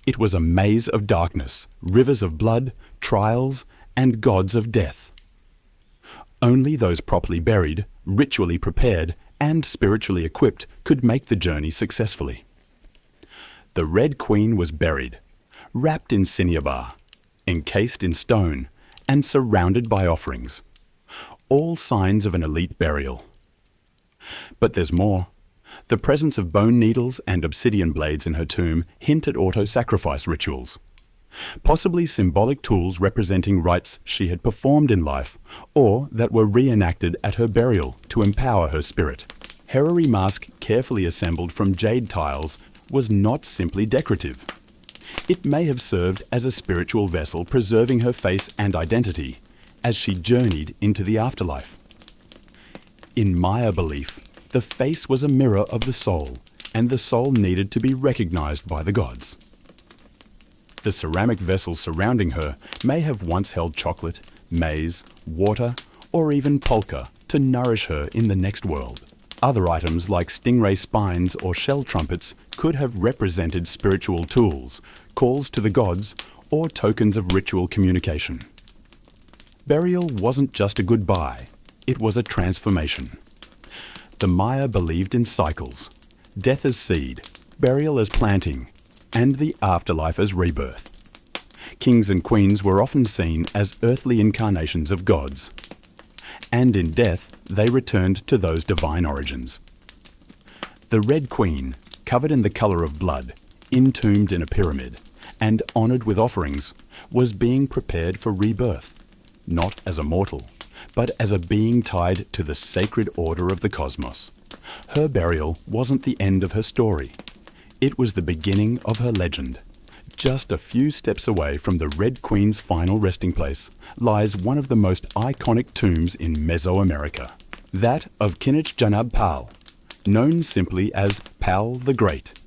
It was a maze of darkness, rivers of blood, trials, and gods of death. Only those properly buried, ritually prepared, and spiritually equipped could make the journey successfully. The Red Queen was buried, wrapped in cinnabar, encased in stone, and surrounded by offerings. All signs of an elite burial. But there's more. The presence of bone needles and obsidian blades in her tomb hint at auto-sacrifice rituals. Possibly symbolic tools representing rites she had performed in life, or that were reenacted at her burial to empower her spirit. Herary mask carefully assembled from jade tiles was not simply decorative. It may have served as a spiritual vessel preserving her face and identity as she journeyed into the afterlife. In Maya belief, the face was a mirror of the soul, and the soul needed to be recognized by the gods. The ceramic vessels surrounding her may have once held chocolate, maize, water, or even polka to nourish her in the next world. Other items like stingray spines or shell trumpets could have represented spiritual tools, calls to the gods, or tokens of ritual communication. Burial wasn't just a goodbye, it was a transformation. The Maya believed in cycles, death as seed, burial as planting, and the afterlife as rebirth. Kings and queens were often seen as earthly incarnations of gods, and in death they returned to those divine origins. The Red Queen, covered in the colour of blood, entombed in a pyramid, and honoured with offerings, was being prepared for rebirth, not as a mortal, but as a being tied to the sacred order of the cosmos. Her burial wasn't the end of her story. It was the beginning of her legend. Just a few steps away from the Red Queen's final resting place lies one of the most iconic tombs in Mesoamerica, that of Kinich Janab Pal, known simply as Pal the Great.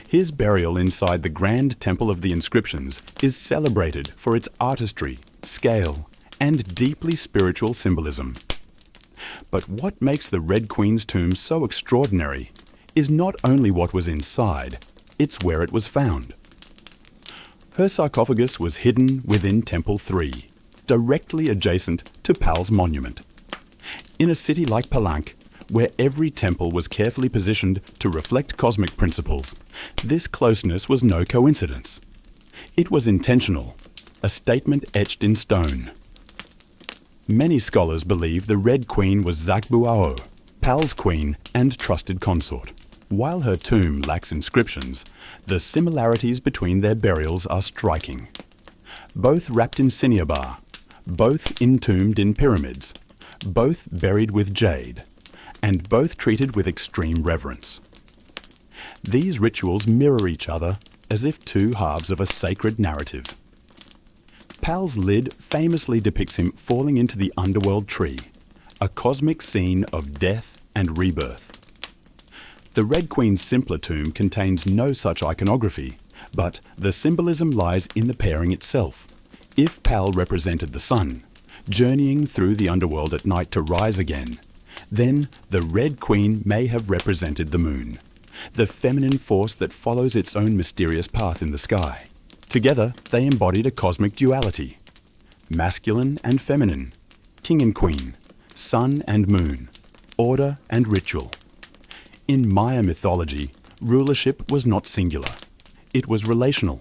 His burial inside the Grand Temple of the Inscriptions is celebrated for its artistry, scale, and deeply spiritual symbolism. But what makes the Red Queen's tomb so extraordinary is not only what was inside, it's where it was found. Her sarcophagus was hidden within Temple 3, directly adjacent to Pal's monument. In a city like Palenque, where every temple was carefully positioned to reflect cosmic principles, this closeness was no coincidence. It was intentional, a statement etched in stone. Many scholars believe the Red Queen was Zakbuao, Pal's queen and trusted consort. While her tomb lacks inscriptions, the similarities between their burials are striking. Both wrapped in cinnabar, both entombed in pyramids, both buried with jade, and both treated with extreme reverence. These rituals mirror each other as if two halves of a sacred narrative. Pal's lid famously depicts him falling into the underworld tree, a cosmic scene of death and rebirth. The Red Queen's simpler tomb contains no such iconography, but the symbolism lies in the pairing itself. If Pal represented the sun, journeying through the underworld at night to rise again, then the Red Queen may have represented the moon, the feminine force that follows its own mysterious path in the sky. Together, they embodied a cosmic duality, masculine and feminine, king and queen, sun and moon, order and ritual. In Maya mythology, rulership was not singular. It was relational.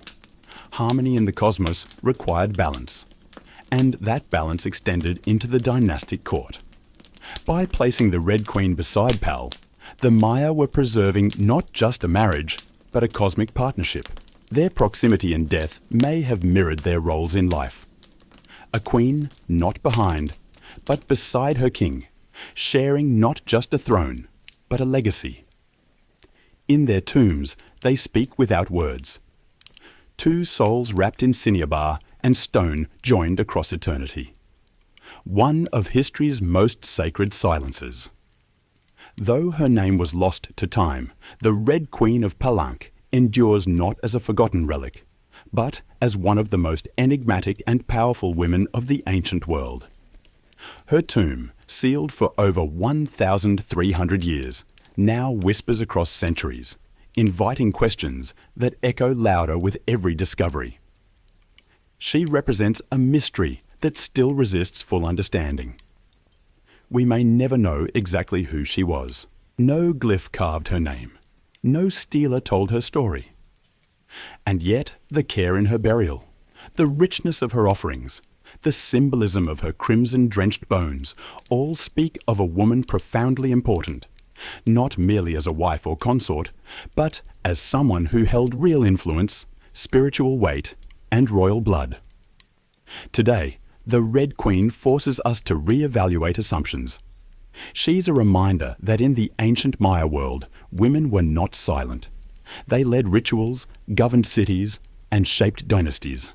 Harmony in the cosmos required balance, and that balance extended into the dynastic court. By placing the Red Queen beside Pal, the Maya were preserving not just a marriage, but a cosmic partnership. Their proximity in death may have mirrored their roles in life. A queen not behind, but beside her king, sharing not just a throne, but a legacy. In their tombs, they speak without words. Two souls wrapped in cinnabar and stone joined across eternity. One of history's most sacred silences. Though her name was lost to time, the Red Queen of Palanque endures not as a forgotten relic, but as one of the most enigmatic and powerful women of the ancient world. Her tomb, sealed for over 1,300 years, now whispers across centuries, inviting questions that echo louder with every discovery. She represents a mystery that still resists full understanding. We may never know exactly who she was. No glyph carved her name. No steeler told her story. And yet the care in her burial, the richness of her offerings, the symbolism of her crimson-drenched bones, all speak of a woman profoundly important, not merely as a wife or consort, but as someone who held real influence, spiritual weight, and royal blood. Today, the Red Queen forces us to re-evaluate assumptions. She's a reminder that in the ancient Maya world, women were not silent. They led rituals, governed cities, and shaped dynasties.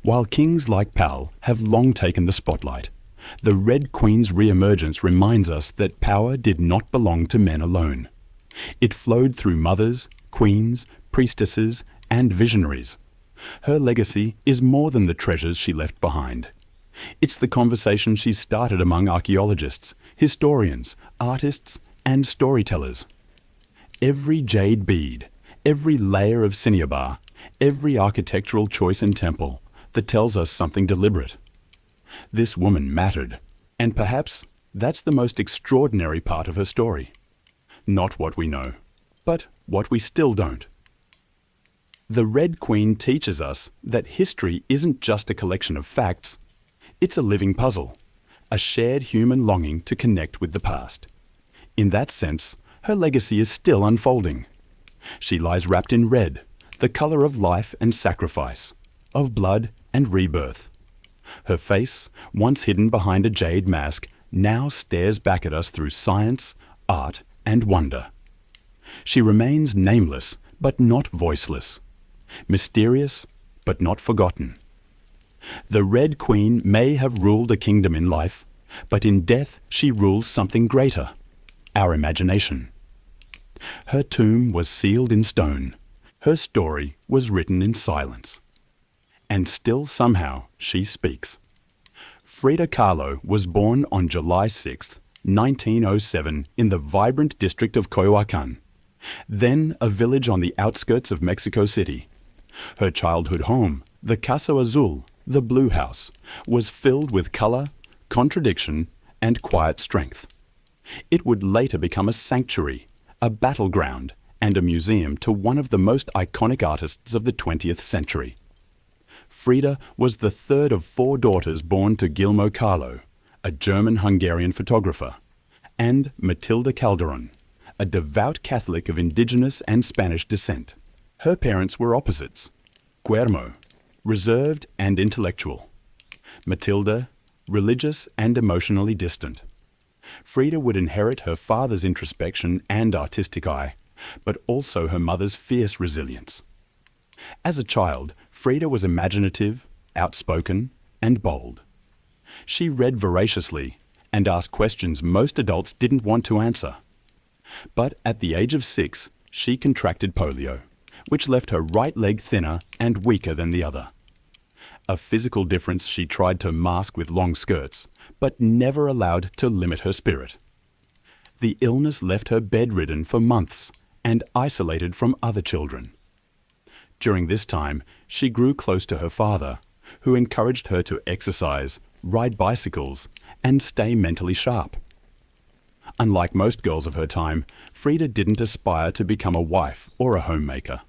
While kings like Pal have long taken the spotlight, the Red Queen's re-emergence reminds us that power did not belong to men alone. It flowed through mothers, queens, priestesses, and visionaries. Her legacy is more than the treasures she left behind. It's the conversation she started among archaeologists, historians, artists, and storytellers. Every jade bead, every layer of cinnabar, every architectural choice and temple that tells us something deliberate. This woman mattered, and perhaps that's the most extraordinary part of her story. Not what we know, but what we still don't. The Red Queen teaches us that history isn't just a collection of facts, it's a living puzzle, a shared human longing to connect with the past. In that sense, her legacy is still unfolding. She lies wrapped in red, the color of life and sacrifice, of blood and rebirth. Her face, once hidden behind a jade mask, now stares back at us through science, art, and wonder. She remains nameless, but not voiceless, mysterious, but not forgotten. The Red Queen may have ruled a kingdom in life, but in death she rules something greater, our imagination. Her tomb was sealed in stone. Her story was written in silence. And still somehow she speaks. Frida Kahlo was born on July 6, 1907 in the vibrant district of Coyoacan, then a village on the outskirts of Mexico City. Her childhood home, the Casa Azul, the Blue House, was filled with color, contradiction, and quiet strength. It would later become a sanctuary, a battleground, and a museum to one of the most iconic artists of the 20th century. Frida was the third of 4 daughters born to Guillermo Carlo, a German-Hungarian photographer, and Matilda Calderon, a devout Catholic of indigenous and Spanish descent. Her parents were opposites. Guillermo, reserved and intellectual. Matilda, religious and emotionally distant. Frida would inherit her father's introspection and artistic eye, but also her mother's fierce resilience. As a child, Frida was imaginative, outspoken, and bold. She read voraciously and asked questions most adults didn't want to answer. But at the age of 6, she contracted polio, which left her right leg thinner and weaker than the other. A physical difference she tried to mask with long skirts, but never allowed to limit her spirit. The illness left her bedridden for months and isolated from other children. During this time, she grew close to her father, who encouraged her to exercise, ride bicycles, and stay mentally sharp. Unlike most girls of her time, Frida didn't aspire to become a wife or a homemaker.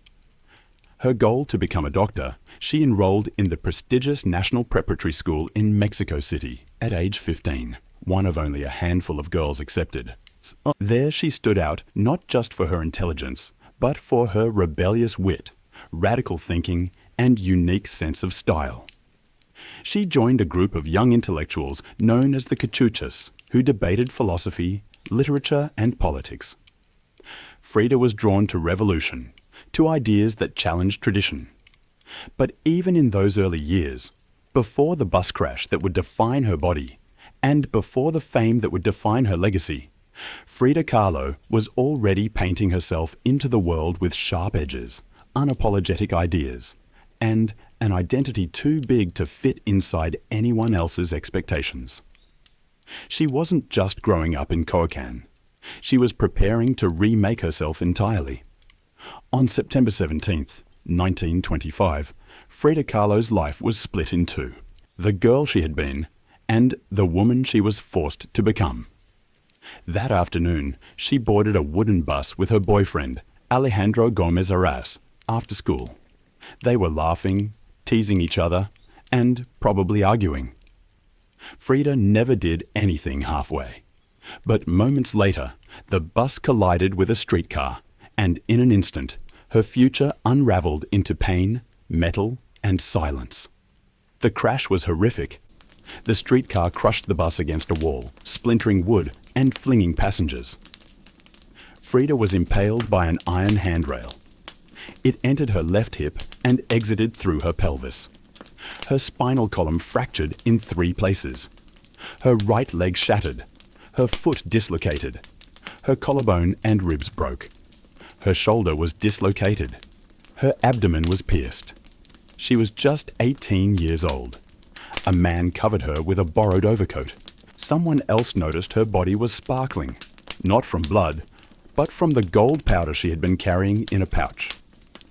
Her goal to become a doctor, she enrolled in the prestigious National Preparatory School in Mexico City at age 15, one of only a handful of girls accepted. There she stood out not just for her intelligence, but for her rebellious wit, radical thinking, and unique sense of style. She joined a group of young intellectuals known as the Cachuchas, who debated philosophy, literature, and politics. Frida was drawn to revolution, to ideas that challenged tradition. But even in those early years, before the bus crash that would define her body, and before the fame that would define her legacy, Frida Kahlo was already painting herself into the world with sharp edges, unapologetic ideas, and an identity too big to fit inside anyone else's expectations. She wasn't just growing up in Coacan. She was preparing to remake herself entirely. On September 17th, 1925, Frida Kahlo's life was split in two: the girl she had been and the woman she was forced to become. That afternoon, she boarded a wooden bus with her boyfriend, Alejandro Gomez Arras, after school. They were laughing, teasing each other, and probably arguing. Frida never did anything halfway. But moments later, the bus collided with a streetcar, and in an instant, her future unraveled into pain, metal, and silence. The crash was horrific. The streetcar crushed the bus against a wall, splintering wood and flinging passengers. Frida was impaled by an iron handrail. It entered her left hip and exited through her pelvis. Her spinal column fractured in 3 places. Her right leg shattered. Her foot dislocated. Her collarbone and ribs broke. Her shoulder was dislocated. Her abdomen was pierced. She was just 18 years old. A man covered her with a borrowed overcoat. Someone else noticed her body was sparkling, not from blood, but from the gold powder she had been carrying in a pouch.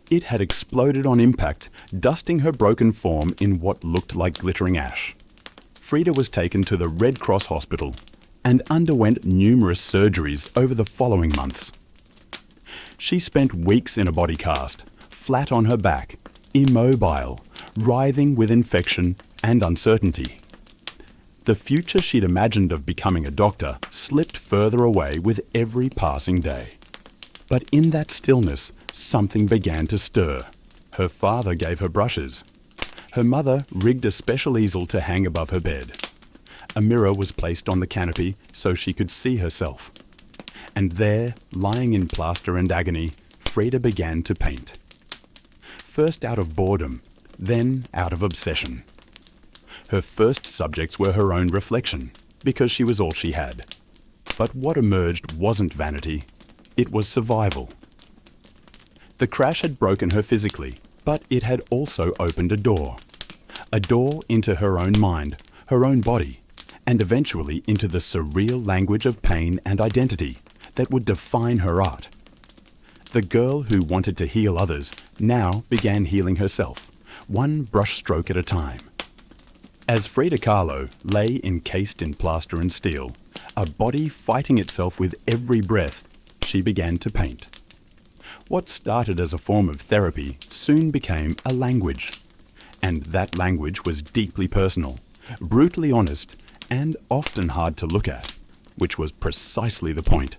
It had exploded on impact, dusting her broken form in what looked like glittering ash. Frida was taken to the Red Cross Hospital and underwent numerous surgeries over the following months. She spent weeks in a body cast, flat on her back, immobile, writhing with infection and uncertainty. The future she'd imagined of becoming a doctor slipped further away with every passing day. But in that stillness, something began to stir. Her father gave her brushes. Her mother rigged a special easel to hang above her bed. A mirror was placed on the canopy so she could see herself. And there, lying in plaster and agony, Frida began to paint. First out of boredom, then out of obsession. Her first subjects were her own reflection, because she was all she had. But what emerged wasn't vanity, it was survival. The crash had broken her physically, but it had also opened a door into her own mind, her own body, and eventually into the surreal language of pain and identity that would define her art. The girl who wanted to heal others now began healing herself, one brushstroke at a time. As Frida Kahlo lay encased in plaster and steel, a body fighting itself with every breath, she began to paint. What started as a form of therapy soon became a language, and that language was deeply personal, brutally honest, and often hard to look at, which was precisely the point.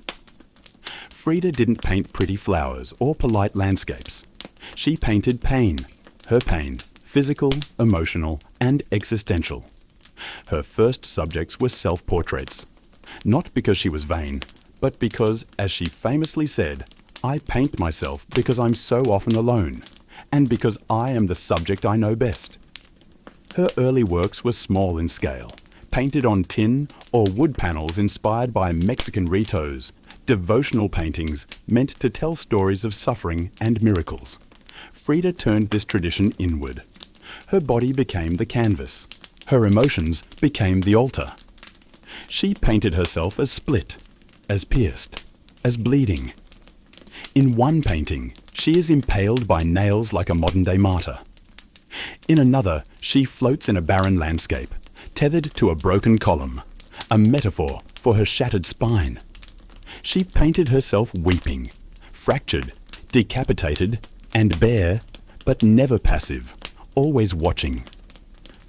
Frida didn't paint pretty flowers or polite landscapes. She painted pain, her pain, physical, emotional, and existential. Her first subjects were self-portraits, not because she was vain, but because, as she famously said, "I paint myself because I'm so often alone, and because I am the subject I know best." Her early works were small in scale, painted on tin or wood panels inspired by Mexican ritos, devotional paintings meant to tell stories of suffering and miracles. Frida turned this tradition inward. Her body became the canvas. Her emotions became the altar. She painted herself as split, as pierced, as bleeding. In one painting, she is impaled by nails like a modern-day martyr. In another, she floats in a barren landscape, tethered to a broken column, a metaphor for her shattered spine. She painted herself weeping, fractured, decapitated, and bare, but never passive, always watching.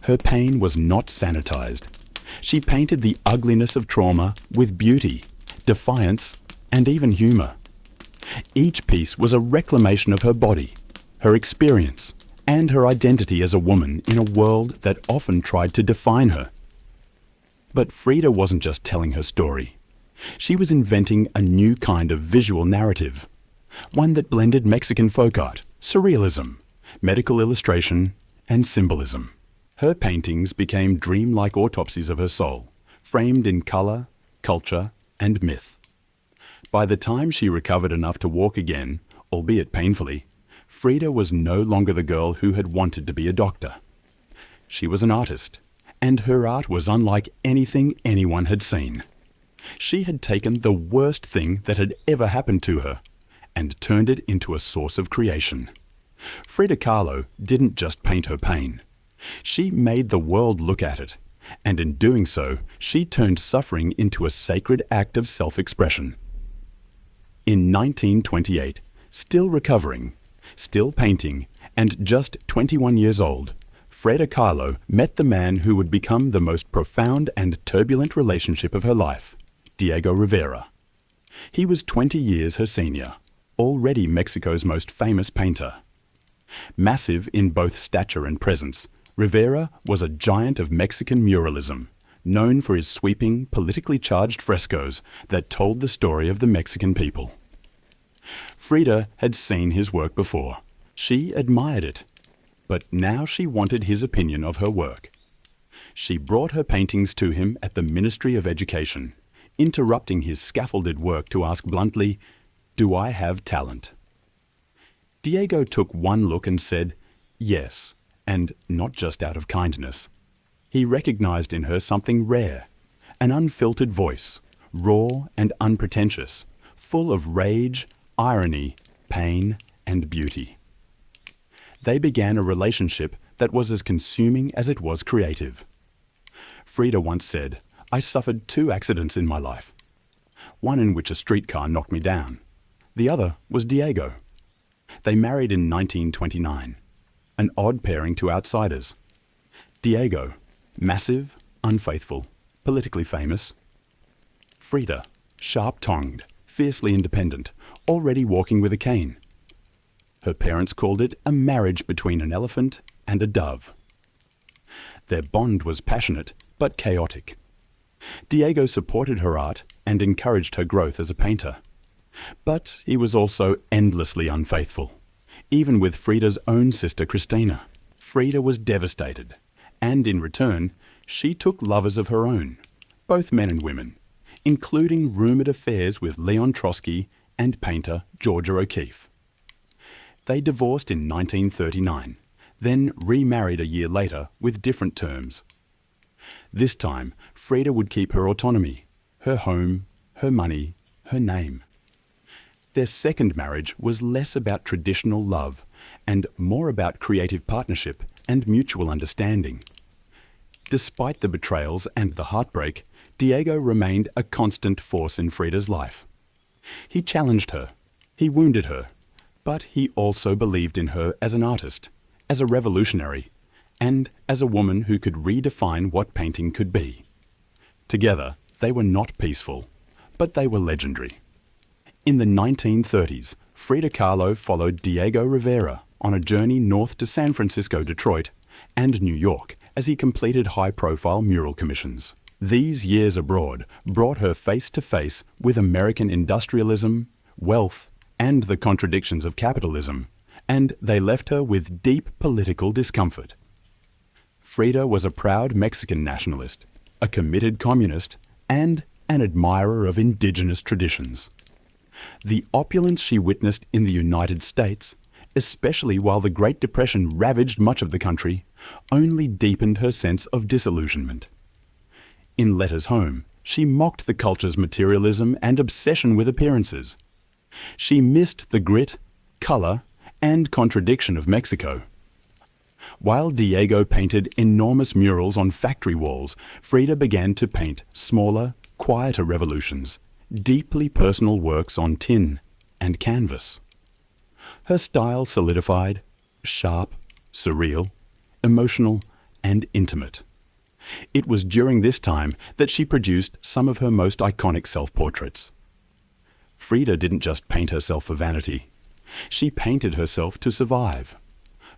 Her pain was not sanitized. She painted the ugliness of trauma with beauty, defiance, and even humor. Each piece was a reclamation of her body, her experience, and her identity as a woman in a world that often tried to define her. But Frida wasn't just telling her story. She was inventing a new kind of visual narrative, one that blended Mexican folk art, surrealism, medical illustration, and symbolism. Her paintings became dreamlike autopsies of her soul, framed in color, culture, and myth. By the time she recovered enough to walk again, albeit painfully, Frida was no longer the girl who had wanted to be a doctor. She was an artist, and her art was unlike anything anyone had seen. She had taken the worst thing that had ever happened to her and turned it into a source of creation. Frida Kahlo didn't just paint her pain. She made the world look at it, and in doing so, she turned suffering into a sacred act of self-expression. In 1928, still recovering, still painting, and just 21 years old, Frida Kahlo met the man who would become the most profound and turbulent relationship of her life, Diego Rivera. He was 20 years her senior, already Mexico's most famous painter. Massive in both stature and presence, Rivera was a giant of Mexican muralism, known for his sweeping, politically charged frescoes that told the story of the Mexican people. Frida had seen his work before. She admired it, but now she wanted his opinion of her work. She brought her paintings to him at the Ministry of Education, interrupting his scaffolded work to ask bluntly, "Do I have talent?" Diego took one look and said, "Yes," and not just out of kindness. He recognized in her something rare, an unfiltered voice, raw and unpretentious, full of rage, irony, pain, and beauty. They began a relationship that was as consuming as it was creative. Frida once said, "I suffered 2 accidents in my life. One in which a streetcar knocked me down. The other was Diego." They married in 1929, an odd pairing to outsiders. Diego, massive, unfaithful, politically famous. Frida, sharp-tongued, fiercely independent, already walking with a cane. Her parents called it a marriage between an elephant and a dove. Their bond was passionate but chaotic. Diego supported her art and encouraged her growth as a painter. But he was also endlessly unfaithful, even with Frida's own sister Christina. Frida was devastated, and in return, she took lovers of her own, both men and women, including rumoured affairs with Leon Trotsky and painter Georgia O'Keeffe. They divorced in 1939, then remarried a year later with different terms. This time, Frida would keep her autonomy, her home, her money, her name. Their second marriage was less about traditional love and more about creative partnership and mutual understanding. Despite the betrayals and the heartbreak, Diego remained a constant force in Frida's life. He challenged her, he wounded her, but he also believed in her as an artist, as a revolutionary, and as a woman who could redefine what painting could be. Together, they were not peaceful, but they were legendary. In the 1930s, Frida Kahlo followed Diego Rivera on a journey north to San Francisco, Detroit, and New York as he completed high-profile mural commissions. These years abroad brought her face to face with American industrialism, wealth, and the contradictions of capitalism, and they left her with deep political discomfort. Frida was a proud Mexican nationalist, a committed communist, and an admirer of indigenous traditions. The opulence she witnessed in the United States, especially while the Great Depression ravaged much of the country, only deepened her sense of disillusionment. In Letters Home, she mocked the culture's materialism and obsession with appearances. She missed the grit, color, and contradiction of Mexico. While Diego painted enormous murals on factory walls, Frida began to paint smaller, quieter revolutions, deeply personal works on tin and canvas. Her style solidified, sharp, surreal, emotional, and intimate. It was during this time that she produced some of her most iconic self-portraits. Frida didn't just paint herself for vanity. She painted herself to survive.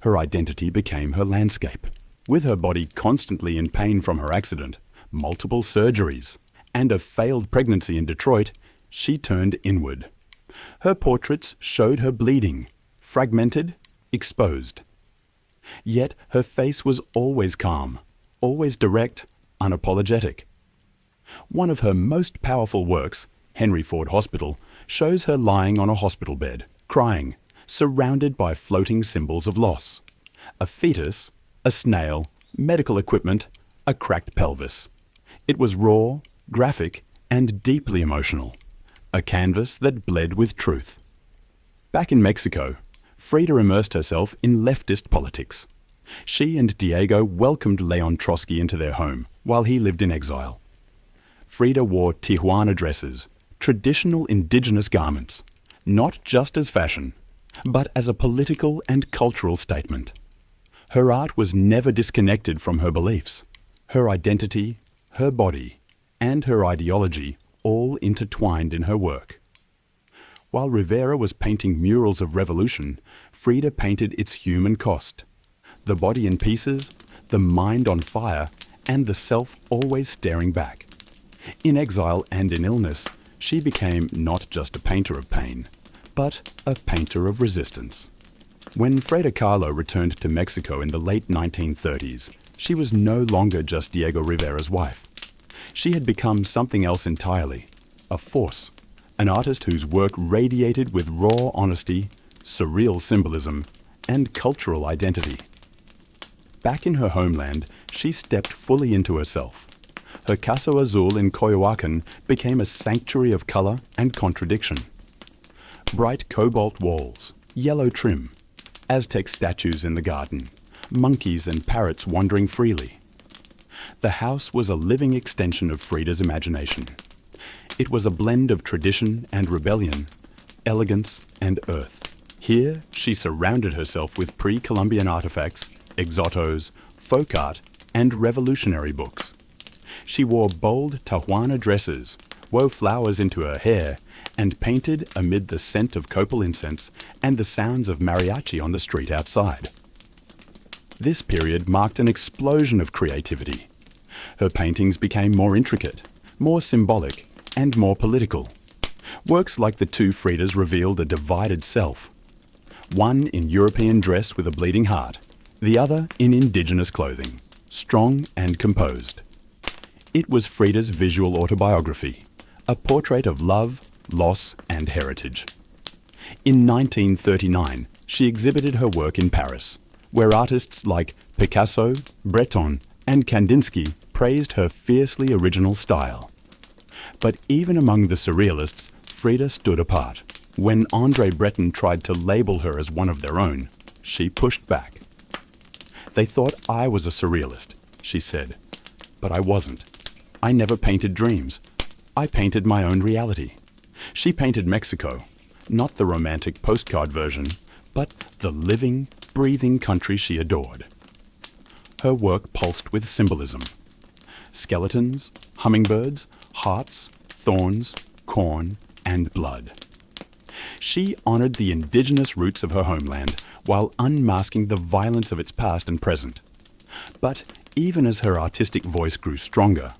Her identity became her landscape. With her body constantly in pain from her accident, multiple surgeries, and a failed pregnancy in Detroit, she turned inward. Her portraits showed her bleeding, fragmented, exposed. Yet her face was always calm, always direct, unapologetic. One of her most powerful works, Henry Ford Hospital, shows her lying on a hospital bed, crying, surrounded by floating symbols of loss. A fetus, a snail, medical equipment, a cracked pelvis. It was raw, graphic, and deeply emotional. A canvas that bled with truth. Back in Mexico, Frida immersed herself in leftist politics. She and Diego welcomed Leon Trotsky into their home while he lived in exile. Frida wore Tijuana dresses, traditional indigenous garments, not just as fashion, but as a political and cultural statement. Her art was never disconnected from her beliefs. Her identity, her body, and her ideology all intertwined in her work. While Rivera was painting murals of revolution, Frida painted its human cost. The body in pieces, the mind on fire, and the self always staring back. In exile and in illness, she became not just a painter of pain, but a painter of resistance. When Frida Kahlo returned to Mexico in the late 1930s, she was no longer just Diego Rivera's wife. She had become something else entirely, a force, an artist whose work radiated with raw honesty, surreal symbolism, and cultural identity. Back in her homeland, she stepped fully into herself. Her Casa Azul in Coyoacan became a sanctuary of color and contradiction. Bright cobalt walls, yellow trim, Aztec statues in the garden, monkeys and parrots wandering freely. The house was a living extension of Frida's imagination. It was a blend of tradition and rebellion, elegance and earth. Here, she surrounded herself with pre-Columbian artifacts, exotos, folk art, and revolutionary books. She wore bold Tijuana dresses, wove flowers into her hair, and painted amid the scent of copal incense and the sounds of mariachi on the street outside. This period marked an explosion of creativity. Her paintings became more intricate, more symbolic, and more political. Works like the two Fridas revealed a divided self. One in European dress with a bleeding heart, the other in indigenous clothing, strong and composed. It was Frida's visual autobiography, a portrait of love, loss, and heritage. In 1939, she exhibited her work in Paris, where artists like Picasso, Breton, and Kandinsky praised her fiercely original style. But even among the surrealists, Frida stood apart. When André Breton tried to label her as one of their own, she pushed back. "They thought I was a surrealist," she said, "but I wasn't. I never painted dreams. I painted my own reality." She painted Mexico, not the romantic postcard version, but the living, breathing country she adored. Her work pulsed with symbolism. Skeletons, hummingbirds, hearts, thorns, corn, and blood. She honoured the indigenous roots of her homeland while unmasking the violence of its past and present. But even as her artistic voice grew stronger,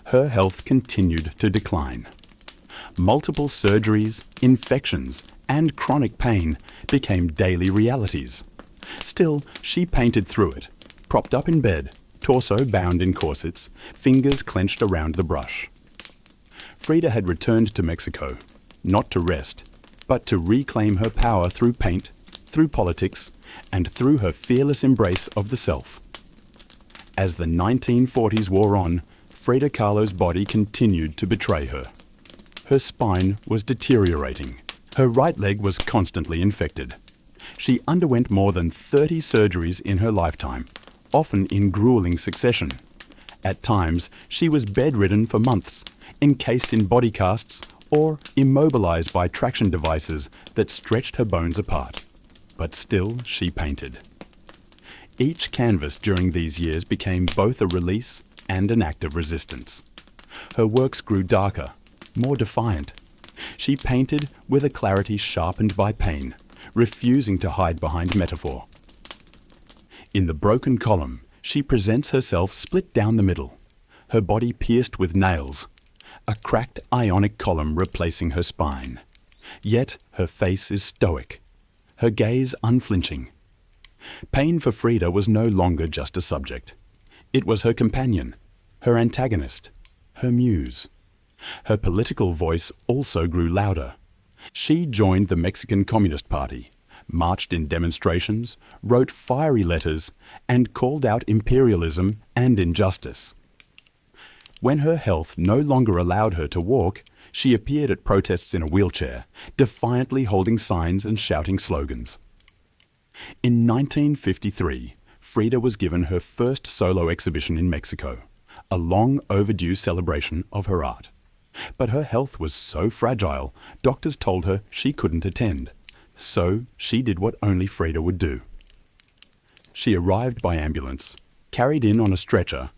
her health continued to decline. Multiple surgeries, infections, and chronic pain became daily realities. Still, she painted through it, propped up in bed, torso bound in corsets, fingers clenched around the brush. Frida had returned to Mexico, not to rest, but to reclaim her power through paint, through politics, and through her fearless embrace of the self. As the 1940s wore on, Frida Kahlo's body continued to betray her. Her spine was deteriorating. Her right leg was constantly infected. She underwent more than 30 surgeries in her lifetime, often in grueling succession. At times, she was bedridden for months, encased in body casts or immobilized by traction devices that stretched her bones apart. But still, she painted. Each canvas during these years became both a release and an act of resistance. Her works grew darker, more defiant. She painted with a clarity sharpened by pain, refusing to hide behind metaphor. In the broken column, she presents herself split down the middle, her body pierced with nails, a cracked ionic column replacing her spine. Yet her face is stoic, her gaze unflinching. Pain for Frida was no longer just a subject. It was her companion, her antagonist, her muse. Her political voice also grew louder. She joined the Mexican Communist Party, marched in demonstrations, wrote fiery letters, and called out imperialism and injustice. When her health no longer allowed her to walk, she appeared at protests in a wheelchair, defiantly holding signs and shouting slogans. In 1953, Frida was given her first solo exhibition in Mexico, a long overdue celebration of her art. But her health was so fragile, doctors told her she couldn't attend. So she did what only Frida would do. She arrived by ambulance, carried in on a stretcher,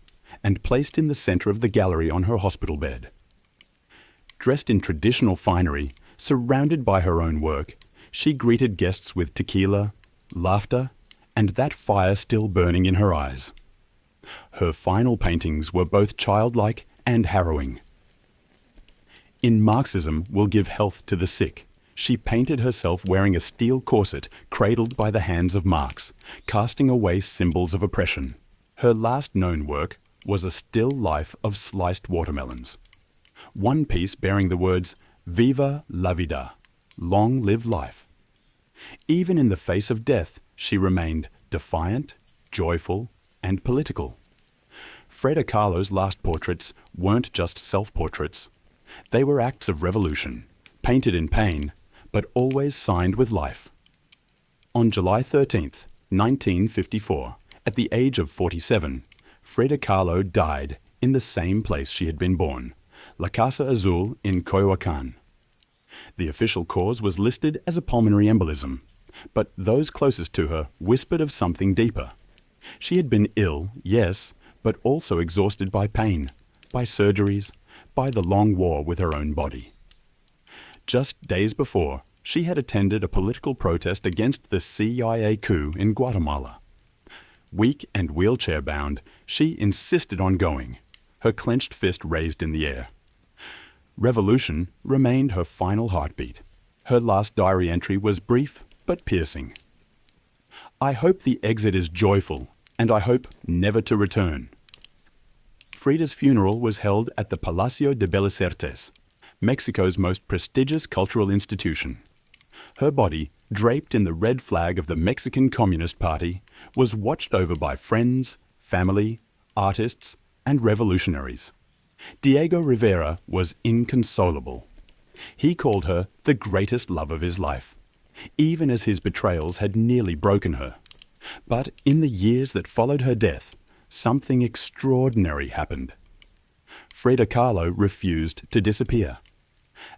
and placed in the center of the gallery on her hospital bed. Dressed in traditional finery, surrounded by her own work, she greeted guests with tequila, laughter, and that fire still burning in her eyes. Her final paintings were both childlike and harrowing. In Marxism Will Give Health to the Sick, she painted herself wearing a steel corset cradled by the hands of Marx, casting away symbols of oppression. Her last known work was a still life of sliced watermelons. One piece bearing the words, "Viva la vida," long live life. Even in the face of death, she remained defiant, joyful, and political. Frida Kahlo's last portraits weren't just self-portraits. They were acts of revolution, painted in pain, but always signed with life. On July 13th, 1954, at the age of 47, Frida Kahlo died in the same place she had been born, La Casa Azul in Coyoacán. The official cause was listed as a pulmonary embolism, but those closest to her whispered of something deeper. She had been ill, yes, but also exhausted by pain, by surgeries, by the long war with her own body. Just days before, she had attended a political protest against the CIA coup in Guatemala. Weak and wheelchair-bound, she insisted on going, her clenched fist raised in the air. Revolution remained her final heartbeat. Her last diary entry was brief but piercing. "I hope the exit is joyful, and I hope never to return." Frida's funeral was held at the Palacio de Bellas Artes, Mexico's most prestigious cultural institution. Her body, draped in the red flag of the Mexican Communist Party, was watched over by friends, family, artists, and revolutionaries. Diego Rivera was inconsolable. He called her the greatest love of his life, even as his betrayals had nearly broken her. But in the years that followed her death, something extraordinary happened. Frida Kahlo refused to disappear.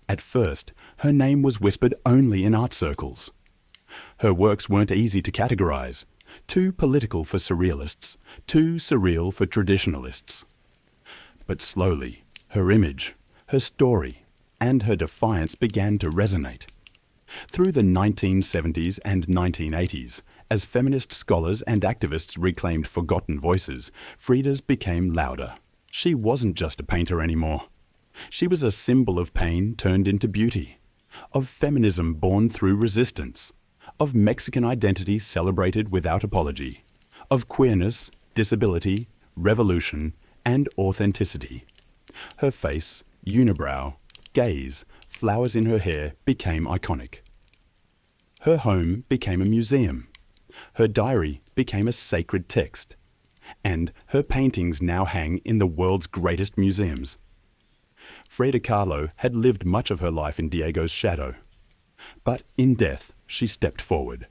At first, her name was whispered only in art circles. Her works weren't easy to categorize, too political for surrealists, too surreal for traditionalists. But slowly, her image, her story, and her defiance began to resonate. Through the 1970s and 1980s, as feminist scholars and activists reclaimed forgotten voices, Frida's became louder. She wasn't just a painter anymore. She was a symbol of pain turned into beauty, of feminism born through resistance, of Mexican identity celebrated without apology, of queerness, disability, revolution, and authenticity. Her face, unibrow, gaze, flowers in her hair became iconic. Her home became a museum. Her diary became a sacred text. And her paintings now hang in the world's greatest museums. Frida Kahlo had lived much of her life in Diego's shadow. But in death, she stepped forward.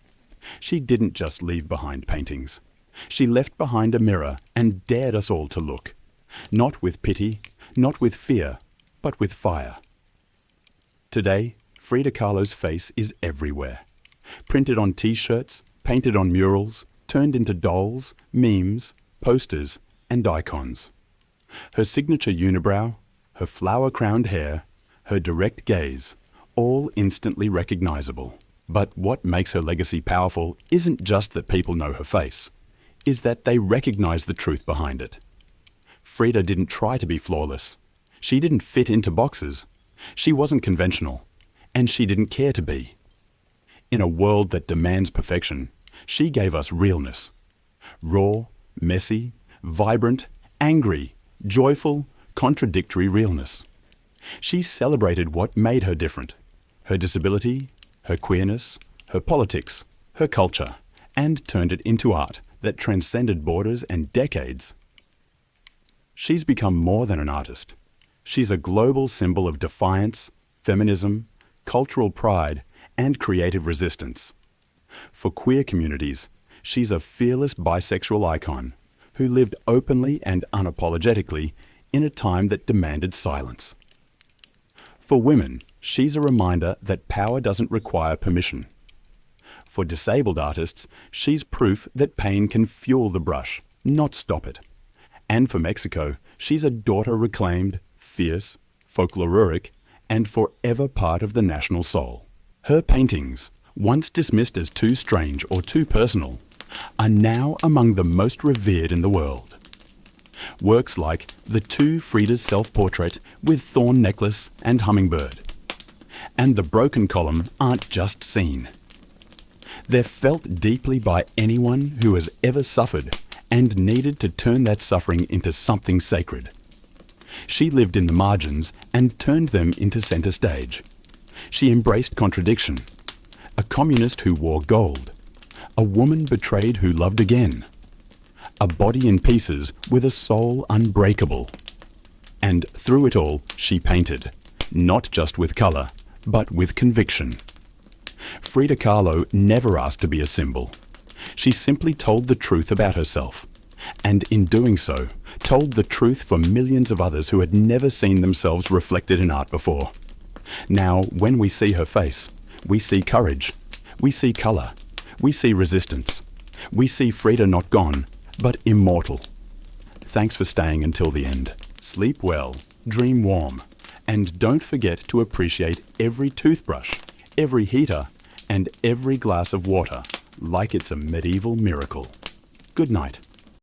She didn't just leave behind paintings. She left behind a mirror and dared us all to look. Not with pity, not with fear, but with fire. Today, Frida Kahlo's face is everywhere. Printed on t-shirts, painted on murals, turned into dolls, memes, posters, and icons. Her signature unibrow, her flower-crowned hair, her direct gaze, all instantly recognizable. But what makes her legacy powerful isn't just that people know her face, is that they recognize the truth behind it. Frida didn't try to be flawless. She didn't fit into boxes. She wasn't conventional, and she didn't care to be. In a world that demands perfection, she gave us realness. Raw, messy, vibrant, angry, joyful, contradictory realness. She celebrated what made her different: her disability, her queerness, her politics, her culture, and turned it into art that transcended borders and decades. She's become more than an artist. She's a global symbol of defiance, feminism, cultural pride, and creative resistance. For queer communities, she's a fearless bisexual icon who lived openly and unapologetically in a time that demanded silence. For women, she's a reminder that power doesn't require permission. For disabled artists, she's proof that pain can fuel the brush, not stop it. And for Mexico, she's a daughter reclaimed, fierce, folkloric, and forever part of the national soul. Her paintings, once dismissed as too strange or too personal, are now among the most revered in the world. Works like the two Frida's self-portrait with thorn necklace and hummingbird, and the broken column aren't just seen. They're felt deeply by anyone who has ever suffered and needed to turn that suffering into something sacred. She lived in the margins and turned them into center stage. She embraced contradiction. A communist who wore gold. A woman betrayed who loved again. A body in pieces with a soul unbreakable. And through it all, she painted, not just with color, but with conviction. Frida Kahlo never asked to be a symbol. She simply told the truth about herself, and in doing so, told the truth for millions of others who had never seen themselves reflected in art before. Now, when we see her face, we see courage, we see color, we see resistance. We see Frida not gone, but immortal. Thanks for staying until the end. Sleep well, dream warm, and don't forget to appreciate every toothbrush, every heater, and every glass of water like it's a medieval miracle. Good night.